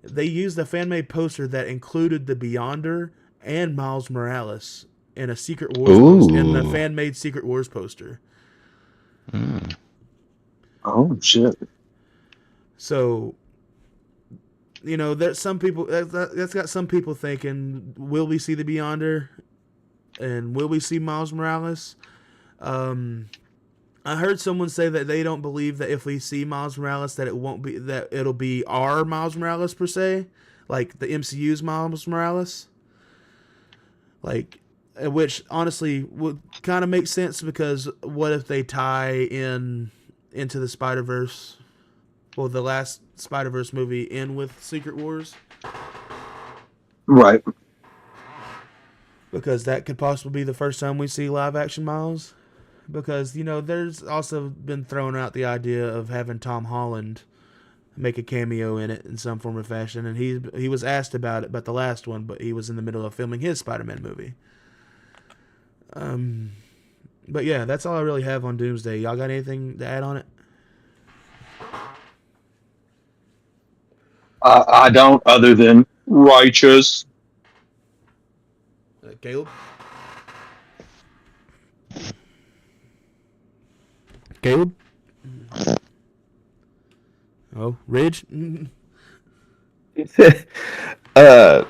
They used a fan-made poster that included the Beyonder and Miles Morales in a Secret Wars poster, in the fan-made Secret Wars poster. Mm. Oh shit! So, there's some people that's got some people thinking, will we see the Beyonder, and will we see Miles Morales? I heard someone say that they don't believe that if we see Miles Morales, that it'll be our Miles Morales per se, like the MCU's Miles Morales. Like, which honestly would kind of make sense, because what if they tie into the Spider-Verse, well, the last Spider-Verse movie in with Secret Wars? Right. Because that could possibly be the first time we see live action Miles. Because, there's also been thrown out the idea of having Tom Holland make a cameo in it in some form or fashion, and he was asked about it, about the last one, but he was in the middle of filming his Spider-Man movie. But yeah, that's all I really have on Doomsday. Y'all got anything to add on it? I don't, other than righteous. Caleb? Caleb? Oh, Ridge? Well,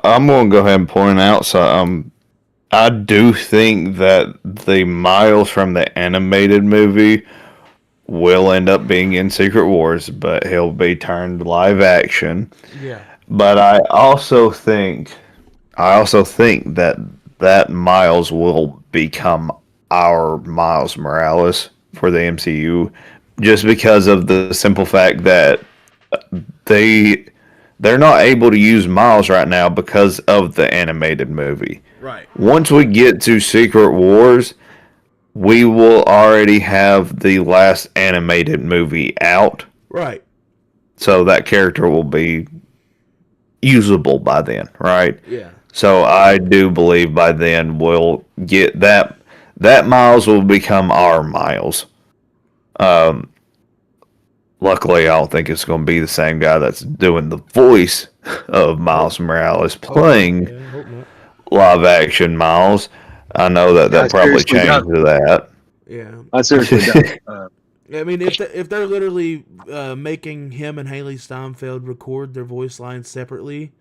I'm going to go ahead and point out. So, I do think that the Miles from the animated movie will end up being in Secret Wars, but he'll be turned live action. Yeah. But I also think that Miles will become our Miles Morales for the MCU, just because of the simple fact that they're not able to use Miles right now because of the animated movie. Right. Once we get to Secret Wars, we will already have the last animated movie out. Right. So that character will be usable by then, right? Yeah. So I do believe by then we'll get that Miles will become our Miles. Luckily, I don't think it's going to be the same guy that's doing the voice of Miles Morales playing live action Miles. I know that probably changed to that. Yeah. I seriously don't. I mean, if they're literally making him and Haley Steinfeld record their voice lines separately,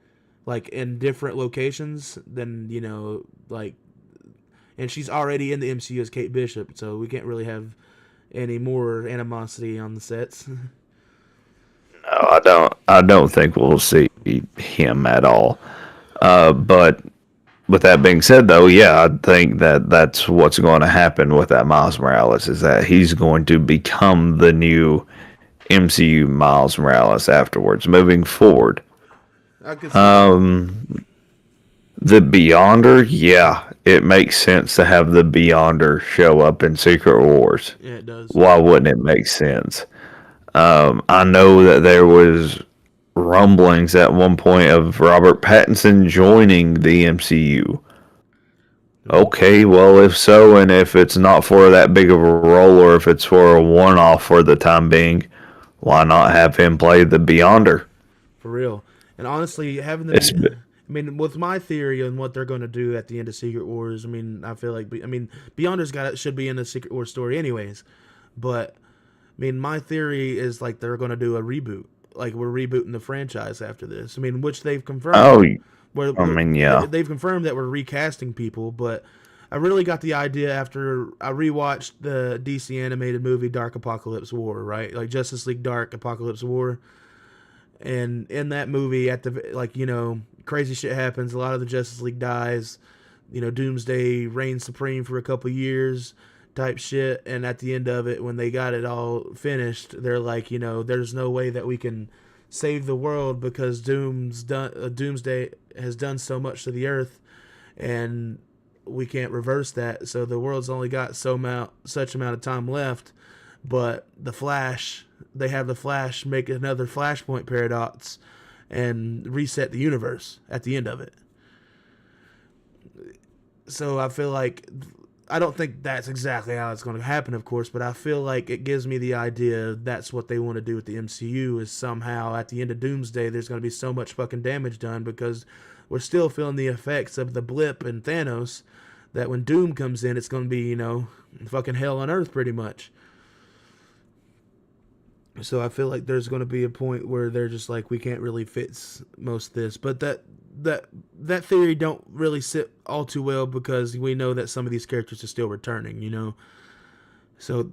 like in different locations, then and she's already in the MCU as Kate Bishop, so we can't really have any more animosity on the sets. No, I don't think we'll see him at all. But with that being said, though, yeah, I think that's what's going to happen with that Miles Morales, is that he's going to become the new MCU Miles Morales afterwards, moving forward. I could see The Beyonder, yeah, it makes sense to have the Beyonder show up in Secret Wars. Yeah, it does. Why wouldn't it make sense? I know that there was rumblings at one point of Robert Pattinson joining the MCU. Okay, well, if so, and if it's not for that big of a role, or if it's for a one-off for the time being, why not have him play the Beyonder? For real. And honestly, having It's the, I mean, with my theory on what they're going to do at the end of Secret Wars, I mean, I feel like, Beyonder's should be in the Secret Wars story anyways. But I mean, my theory is like they're going to do a reboot. Like we're rebooting the franchise after this. I mean, which they've confirmed. oh, yeah. They've confirmed that we're recasting people, but I really got the idea after I rewatched the DC animated movie Dark Apocalypse War, right? Like Justice League Dark Apocalypse War. And in that movie, crazy shit happens. A lot of the Justice League dies. Doomsday reigns supreme for a couple years, type shit. And at the end of it, when they got it all finished, they're like, there's no way that we can save the world because Doomsday has done so much to the Earth, and we can't reverse that. So the world's only got such amount of time left. But they have the Flash make another Flashpoint paradox and reset the universe at the end of it. So I feel like, I don't think that's exactly how it's going to happen, of course, but I feel like it gives me the idea that's what they want to do with the MCU, is somehow at the end of Doomsday there's going to be so much fucking damage done because we're still feeling the effects of the blip and Thanos, that when Doom comes in, it's going to be, fucking hell on earth pretty much. So I feel like there's going to be a point where they're just like, we can't really fix most of this. But that theory don't really sit all too well because we know that some of these characters are still returning, So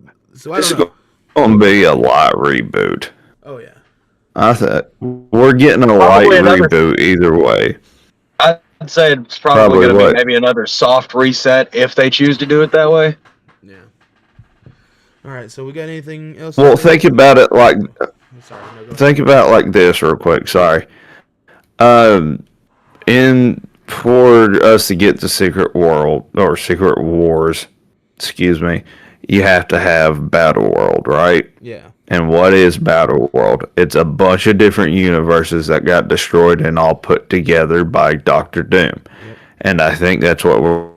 I It's don't know. going to be a light reboot. Oh, yeah. I thought we're getting a light reboot either way. I'd say it's probably going to be maybe another soft reset if they choose to do it that way. Yeah. All right, so we got anything else? Well, think about it like this real quick. Sorry. For us to get to Secret World or Secret Wars, excuse me, you have to have Battle World, right? Yeah. And what is Battle World? It's a bunch of different universes that got destroyed and all put together by Doctor Doom. Yep. And I think that's what we're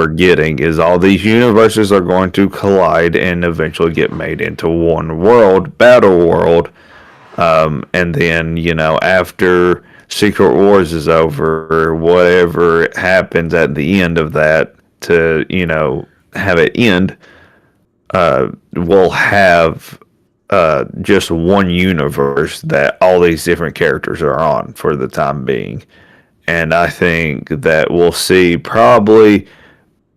getting, is all these universes are going to collide and eventually get made into one world, Battle World. And then, after Secret Wars is over, whatever happens at the end of that to, have it end, we'll have just one universe that all these different characters are on for the time being. And I think that we'll see probably,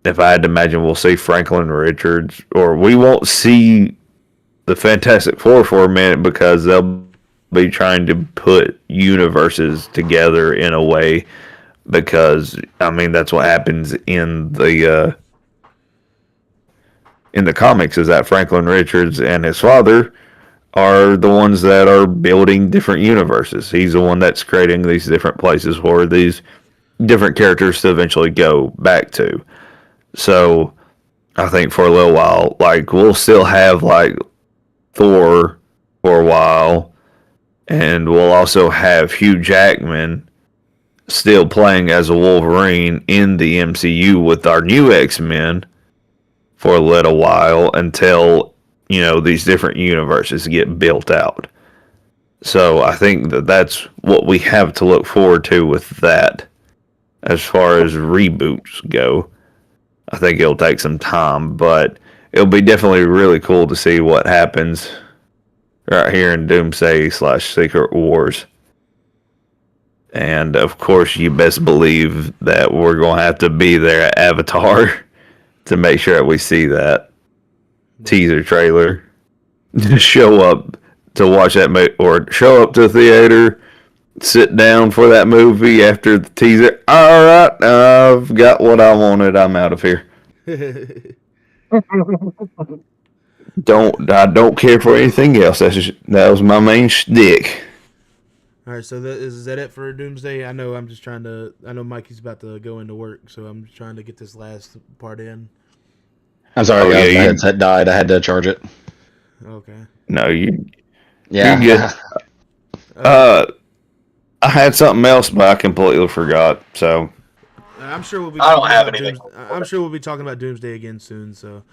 if I had to imagine, we'll see Franklin Richards, or we won't see the Fantastic Four for a minute because they'll be trying to put universes together in a way, because that's what happens in the comics, is that Franklin Richards and his father are the ones that are building different universes. He's the one that's creating these different places where these different characters to eventually go back to. So I think for a little while, we'll still have Thor for a while, and we'll also have Hugh Jackman still playing as a Wolverine in the MCU with our new X-Men for a little while until, these different universes get built out. So I think that that's what we have to look forward to with that. As far as reboots go, I think it'll take some time, but it'll be definitely really cool to see what happens right here in Doomsday / Secret Wars. And of course, you best believe that we're going to have to be there at Avatar to make sure that we see that teaser trailer. Just show up to watch that movie, or show up to the theater, sit down for that movie after the teaser. All right, I've got what I wanted. I'm out of here. I don't care for anything else. That was my main shtick. All right, so is that it for Doomsday? I know I'm just trying to. I know Mikey's about to go into work, so I'm trying to get this last part in. I'm sorry, Oh yeah, guys. My you headset died. I had to charge it. Okay. no you're good. Yeah. Uh, I had something else, but I completely forgot. So I'm sure we'll be I don't talking have about anything. I'm sure we'll be talking about Doomsday again soon. So,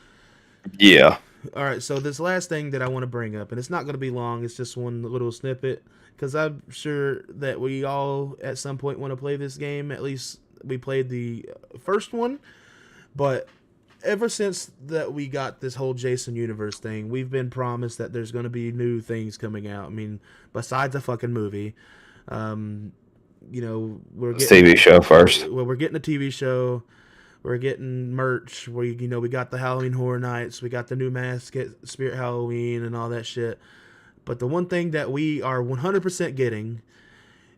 yeah, all right. So this last thing that I want to bring up, and it's not going to be long. It's just one little snippet, because I'm sure that we all at some point want to play this game. At least we played the first one, but ever since that we got this whole Jason universe thing, we've been promised that there's going to be new things coming out. I mean, besides a fucking movie, um, we're it's getting TV show first. Well, we're getting a TV show. We're getting merch. We got the Halloween Horror Nights. We got the new mask at Spirit Halloween and all that shit. But the one thing that we are 100% getting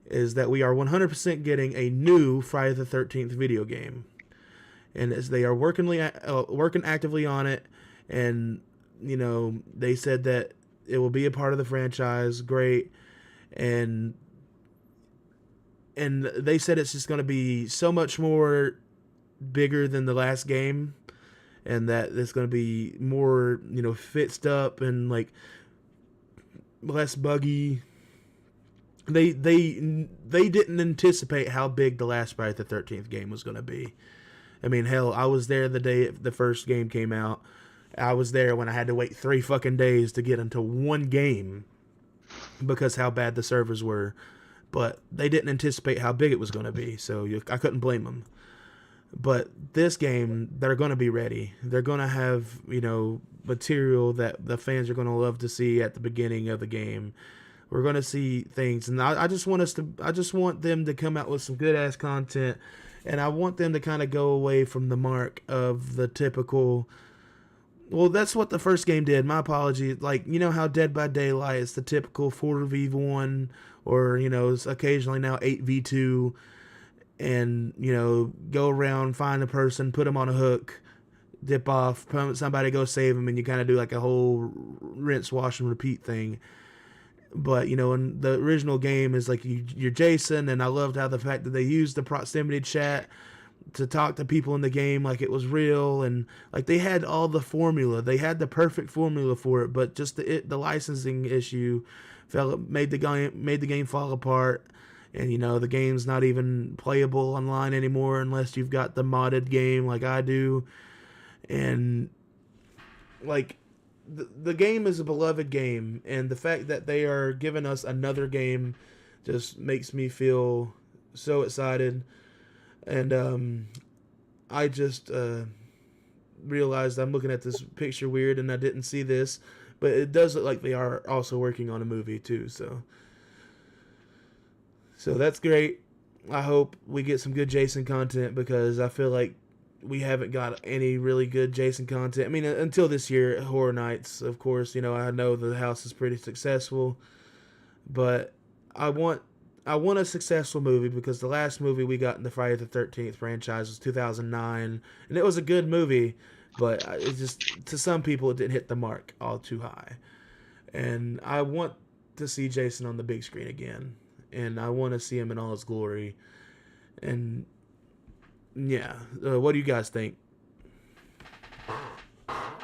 is that we are 100% getting a new Friday the 13th video game. And as they are working actively on it, and they said that it will be a part of the franchise. Great. And they said it's just going to be so much more bigger than the last game, and that it's going to be more fixed up and like less buggy. They didn't anticipate how big the last Friday the 13th game was going to be. I mean, hell, I was there the day the first game came out. I was there when I had to wait 3 fucking days to get into one game because how bad the servers were. But they didn't anticipate how big it was going to be, so I couldn't blame them. But this game, they're going to be ready. They're going to have, material that the fans are going to love to see at the beginning of the game. We're going to see things, and I just want them to come out with some good ass content, and I want them to kind of go away from the mark of the typical. Well, that's what the first game did. My apology. Like, how Dead by Daylight is the typical 4v1, or it's occasionally now 8v2, and go around, find a person, put them on a hook, dip off, somebody go save them, and you kind of do like a whole rinse, wash, and repeat thing. But in the original game is like you're Jason, and I loved how the fact that they used the proximity chat to talk to people in the game like it was real, and like they had all the formula, they had the perfect formula for it, but just the licensing issue made the game fall apart. And the game's not even playable online anymore unless you've got the modded game like I do. And like the game is a beloved game, and the fact that they are giving us another game just makes me feel so excited. And I just realized I'm looking at this picture weird, and I didn't see this, but it does look like they are also working on a movie too, so that's great. I hope we get some good Jason content, because I feel like we haven't got any really good Jason content. I mean, until this year at Horror Nights, of course. I know the house is pretty successful, but I want a successful movie, because the last movie we got in the Friday the 13th franchise was 2009, and it was a good movie, but it just, to some people, it didn't hit the mark all too high. And I want to see Jason on the big screen again, and I want to see him in all his glory. And yeah, what do you guys think?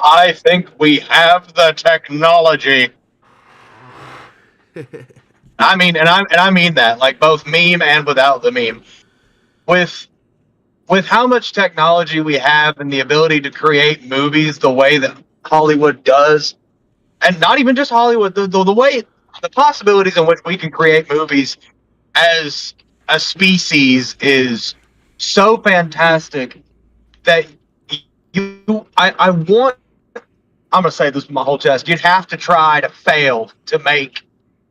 I think we have the technology. I mean, and I mean that, like, both meme and without the meme. With how much technology we have and the ability to create movies the way that Hollywood does, and not even just Hollywood, the way, the possibilities in which we can create movies as a species is so fantastic that I want, I'm gonna say this with my whole chest, you'd have to try to fail to make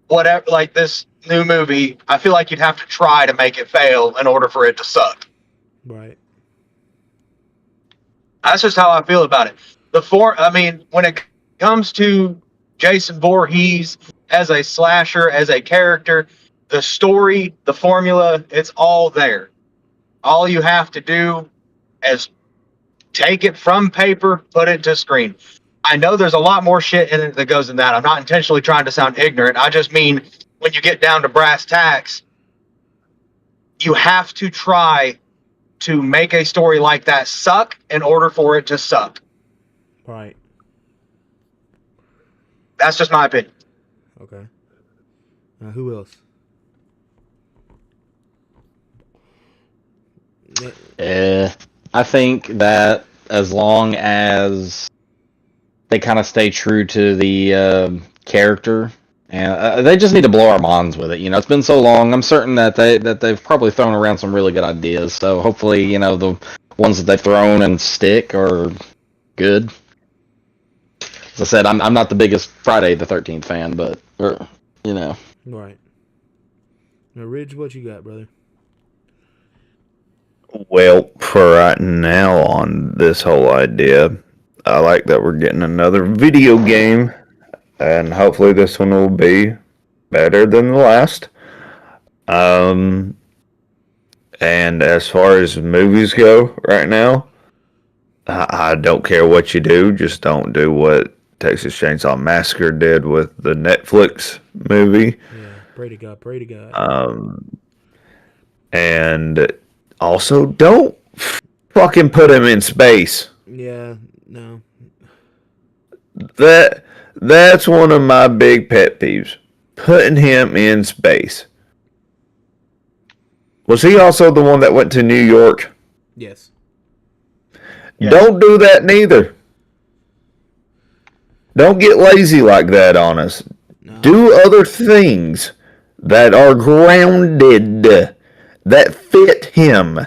whatever, like this new movie. I feel like you'd have to try to make it fail in order for it to suck. Right. That's just how I feel about it. I mean, when it comes to Jason Voorhees as a slasher, as a character, the story, the formula, it's all there. All you have to do is take it from paper, put it to screen. I know there's a lot more shit in it that goes in that. I'm not intentionally trying to sound ignorant. I just mean when you get down to brass tacks, you have to try to make a story like that suck in order for it to suck. Right. That's just my opinion. Okay. Who else? I think that as long as they kind of stay true to the character, and they just need to blow our minds with it. You know, it's been so long. I'm certain that they've probably thrown around some really good ideas. So hopefully, you know, the ones that they've thrown and stick are good. As I said, I'm not the biggest Friday the 13th fan, but you know. Right. Now, Ridge, what you got, brother? Well, for right now on this whole idea, I like that we're getting another video game, and hopefully this one will be better than the last. And as far as movies go right now, I don't care what you do, just don't do what Texas Chainsaw Massacre did with the Netflix movie. Yeah, pray to God, pray to God. And also, don't fucking put him in space. Yeah, no. That's one of my big pet peeves. Putting him in space. Was he also the one that went to New York? Yes. Yes. Don't do that neither. Don't get lazy like that on us. No. Do other things that are grounded, that fit him.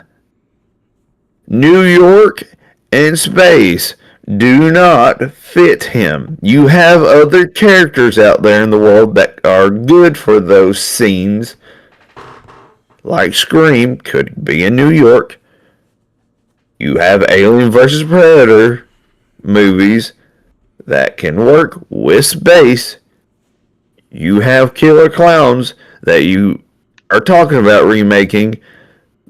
New York and space do not fit him. You have other characters out there in the world that are good for those scenes. Like Scream could be in New York. You have Alien vs. Predator movies that can work with space. You have Killer Clowns that you are talking about remaking.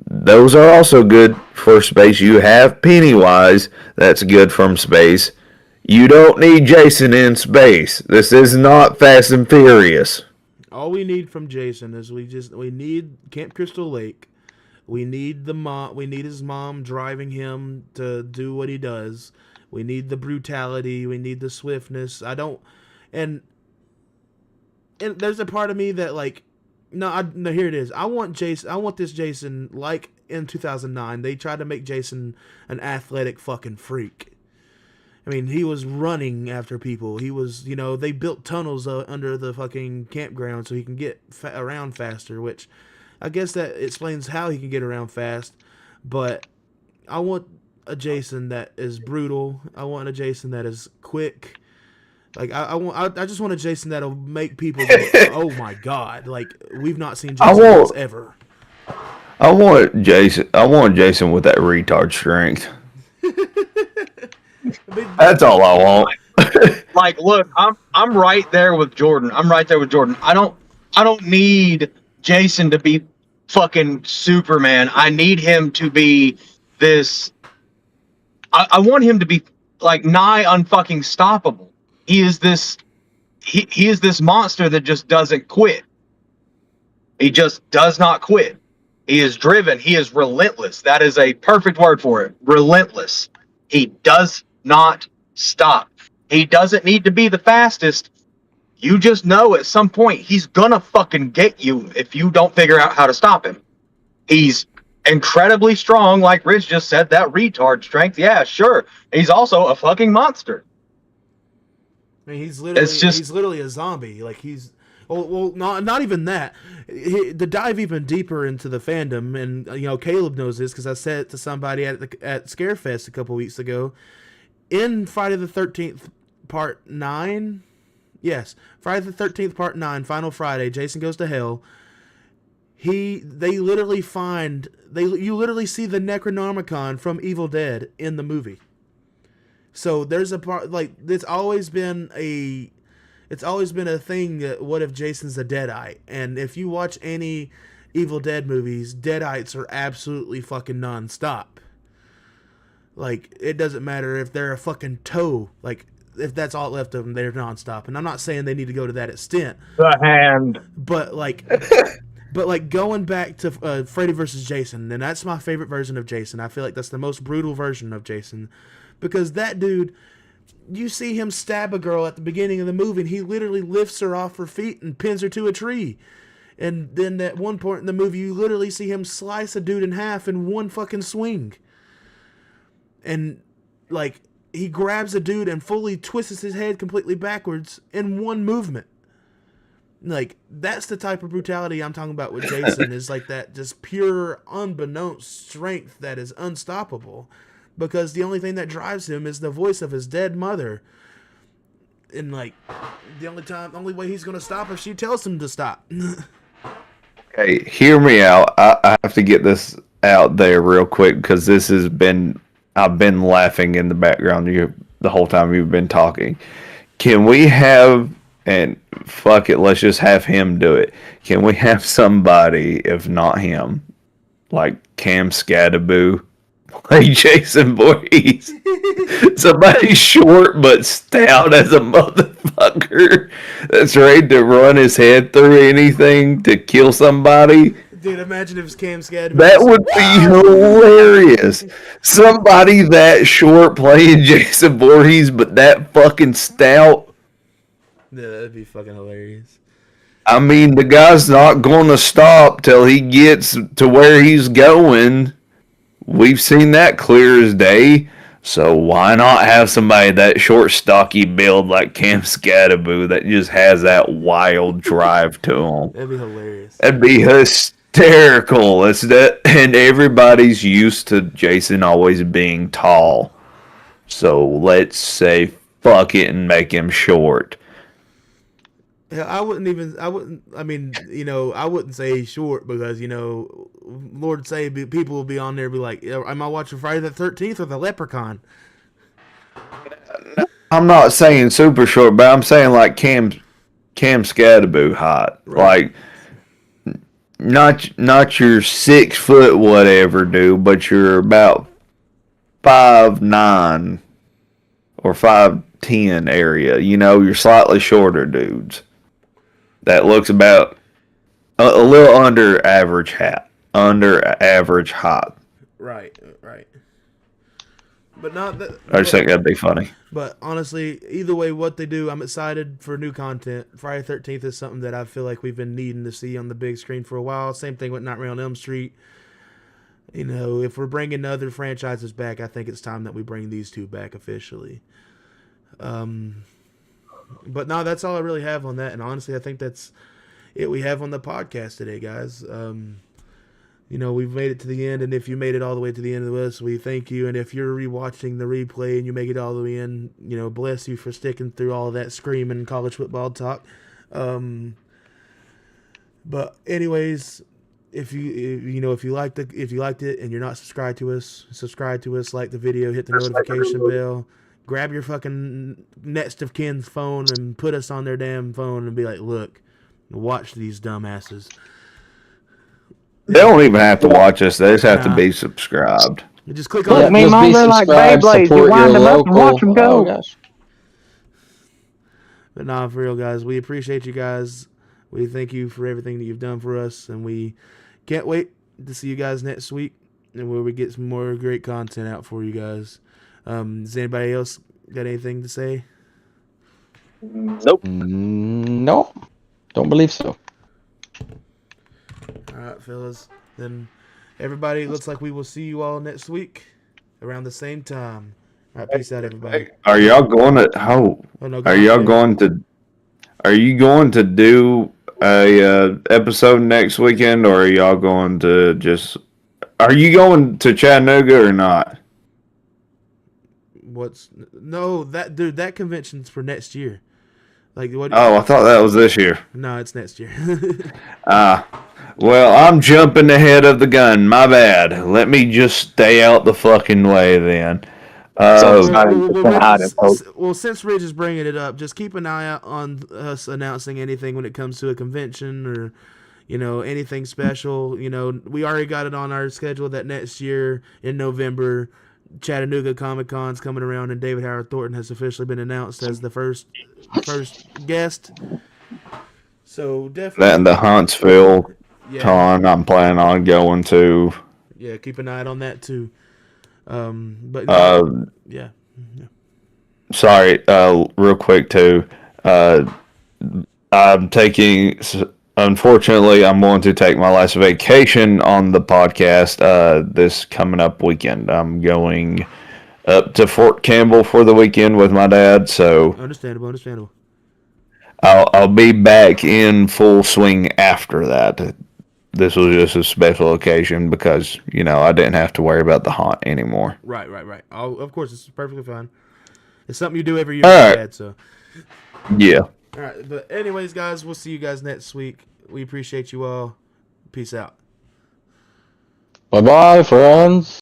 Those are also good for space. You have Pennywise that's good from space. You don't need Jason in space. This is not Fast and Furious. All we need from Jason is we need Camp Crystal Lake. We need we need his mom driving him to do what he does. We need the brutality. We need the swiftness. And there's a part of me that like, no, here it is. I want this Jason like in 2009. They tried to make Jason an athletic fucking freak. I mean, he was running after people. He was, they built tunnels under the fucking campground so he can get around faster, which I guess that explains how he can get around fast. But I want a Jason that is brutal. I want a Jason that is quick. Like I just want a Jason that'll make people go, oh my god! Like we've not seen Jason else ever. I want Jason with that retard strength. That's all I want. Like, look, I'm right there with Jordan. I don't need Jason to be fucking Superman. I need him to be this. I want him to be like nigh unfucking stoppable. He is this. He is this monster that just doesn't quit. He just does not quit. He is driven. He is relentless. That is a perfect word for it. Relentless. He does not stop. He doesn't need to be the fastest. You just know at some point he's gonna fucking get you if you don't figure out how to stop him. He's incredibly strong, like Rich just said, that retard strength. Yeah, sure. He's also a fucking monster. I mean, he's literally a zombie. Like not even that. To dive even deeper into the fandom, and Caleb knows this because I said it to somebody at Scarefest a couple weeks ago. In Friday the 13th Part 9, yes, Friday the 13th Part 9, Final Friday, Jason Goes to Hell. You literally see the Necronomicon from Evil Dead in the movie. So there's a part like it's always been a thing that what if Jason's a Deadite? And if you watch any Evil Dead movies, Deadites are absolutely fucking nonstop. Like it doesn't matter if they're a fucking toe. Like if that's all left of them, they're nonstop. And I'm not saying they need to go to that extent, The Hand. but like going back to Freddy versus Jason, and that's my favorite version of Jason. I feel like that's the most brutal version of Jason, because that dude, you see him stab a girl at the beginning of the movie, and he literally lifts her off her feet and pins her to a tree. And then at one point in the movie, you literally see him slice a dude in half in one fucking swing. And like, he grabs a dude and fully twists his head completely backwards in one movement. Like, that's the type of brutality I'm talking about with Jason, is like that just pure, unbeknownst strength that is unstoppable. Because the only thing that drives him is the voice of his dead mother. And like, the only way he's gonna stop if she tells him to stop. Hey, hear me out. I have to get this out there real quick because I've been laughing in the background the whole time you've been talking. Can we have, and fuck it, let's just have him do it. Can we have somebody, if not him, like Cam Scadaboo, play Jason Voorhees? Somebody short but stout as a motherfucker that's ready to run his head through anything to kill somebody. Dude, imagine if it's Cam Scadaboo. That would be hilarious. Somebody that short playing Jason Voorhees, but that fucking stout. Yeah, that'd be fucking hilarious. I mean, the guy's not going to stop till he gets to where he's going. We've seen that clear as day. So why not have somebody that short, stocky build like Cam Scadaboo that just has that wild drive to him? That'd be hilarious. That'd be hysterical. And everybody's used to Jason always being tall. So let's say fuck it and make him short. Yeah, I wouldn't say short because, Lord say people will be on there and be like, am I watching Friday the 13th or the Leprechaun? I'm not saying super short, but I'm saying like Cam Scadaboo height. Right. Like, not your 6 foot whatever dude, but you're about 5'9" or 5'10" area. You're slightly shorter dudes. That looks about a little under average height. Right. But not that. I just think that'd be funny. But honestly, either way, what they do, I'm excited for new content. Friday the 13th is something that I feel like we've been needing to see on the big screen for a while. Same thing with Nightmare on Elm Street. If we're bringing other franchises back, I think it's time that we bring these two back officially. But no, that's all I really have on that. And honestly, I think that's it we have on the podcast today, guys. We've made it to the end. And if you made it all the way to the end of this, we thank you. And if you're rewatching the replay and you make it all the way in, bless you for sticking through all of that screaming college football talk. But anyways, if you liked it and you're not subscribed to us, subscribe to us, like the video, hit the notification bell. Grab your fucking next of kin's phone and put us on their damn phone and be like, look, watch these dumbasses. They don't even have to watch us. They just have to be subscribed. You just click on Yeah, it. Me, just Mom, be they're like subscribed, Beyblades. You support wind your them up and watch local. them go. Oh, gosh. But nah, for real, guys, we appreciate you guys. We thank you for everything that you've done for us, and we can't wait to see you guys next week and where we get some more great content out for you guys. Does anybody else got anything to say? Nope. No, don't believe so. All right, fellas. Then everybody, looks like we will see you all next week around the same time. All right, peace out, everybody. Are y'all going to? Oh, no, are y'all going to? Are you going to do a episode next weekend, or are y'all going to just? Are you going to Chattanooga or not? That convention's for next year. Like what? Oh, I thought that was this year. No, it's next year. Well, I'm jumping ahead of the gun. My bad. Let me just stay out the fucking way then. Since Ridge is bringing it up, just keep an eye out on us announcing anything when it comes to a convention or, anything special. We already got it on our schedule that next year in November, Chattanooga Comic Con's coming around, and David Howard Thornton has officially been announced as the first guest. So definitely. And the Huntsville Yeah. con I'm planning on going to. Yeah, keep an eye on that too. But yeah. Sorry, real quick too. I'm taking. Unfortunately, I'm going to take my last vacation on the podcast this coming up weekend. I'm going up to Fort Campbell for the weekend with my dad, so Understandable. I'll be back in full swing after that. This was just a special occasion because I didn't have to worry about the haunt anymore. Right. Of course, it's perfectly fine. It's something you do every year, All right. Dad. So yeah. All right, but anyways, guys, we'll see you guys next week. We appreciate you all. Peace out. Bye-bye, friends.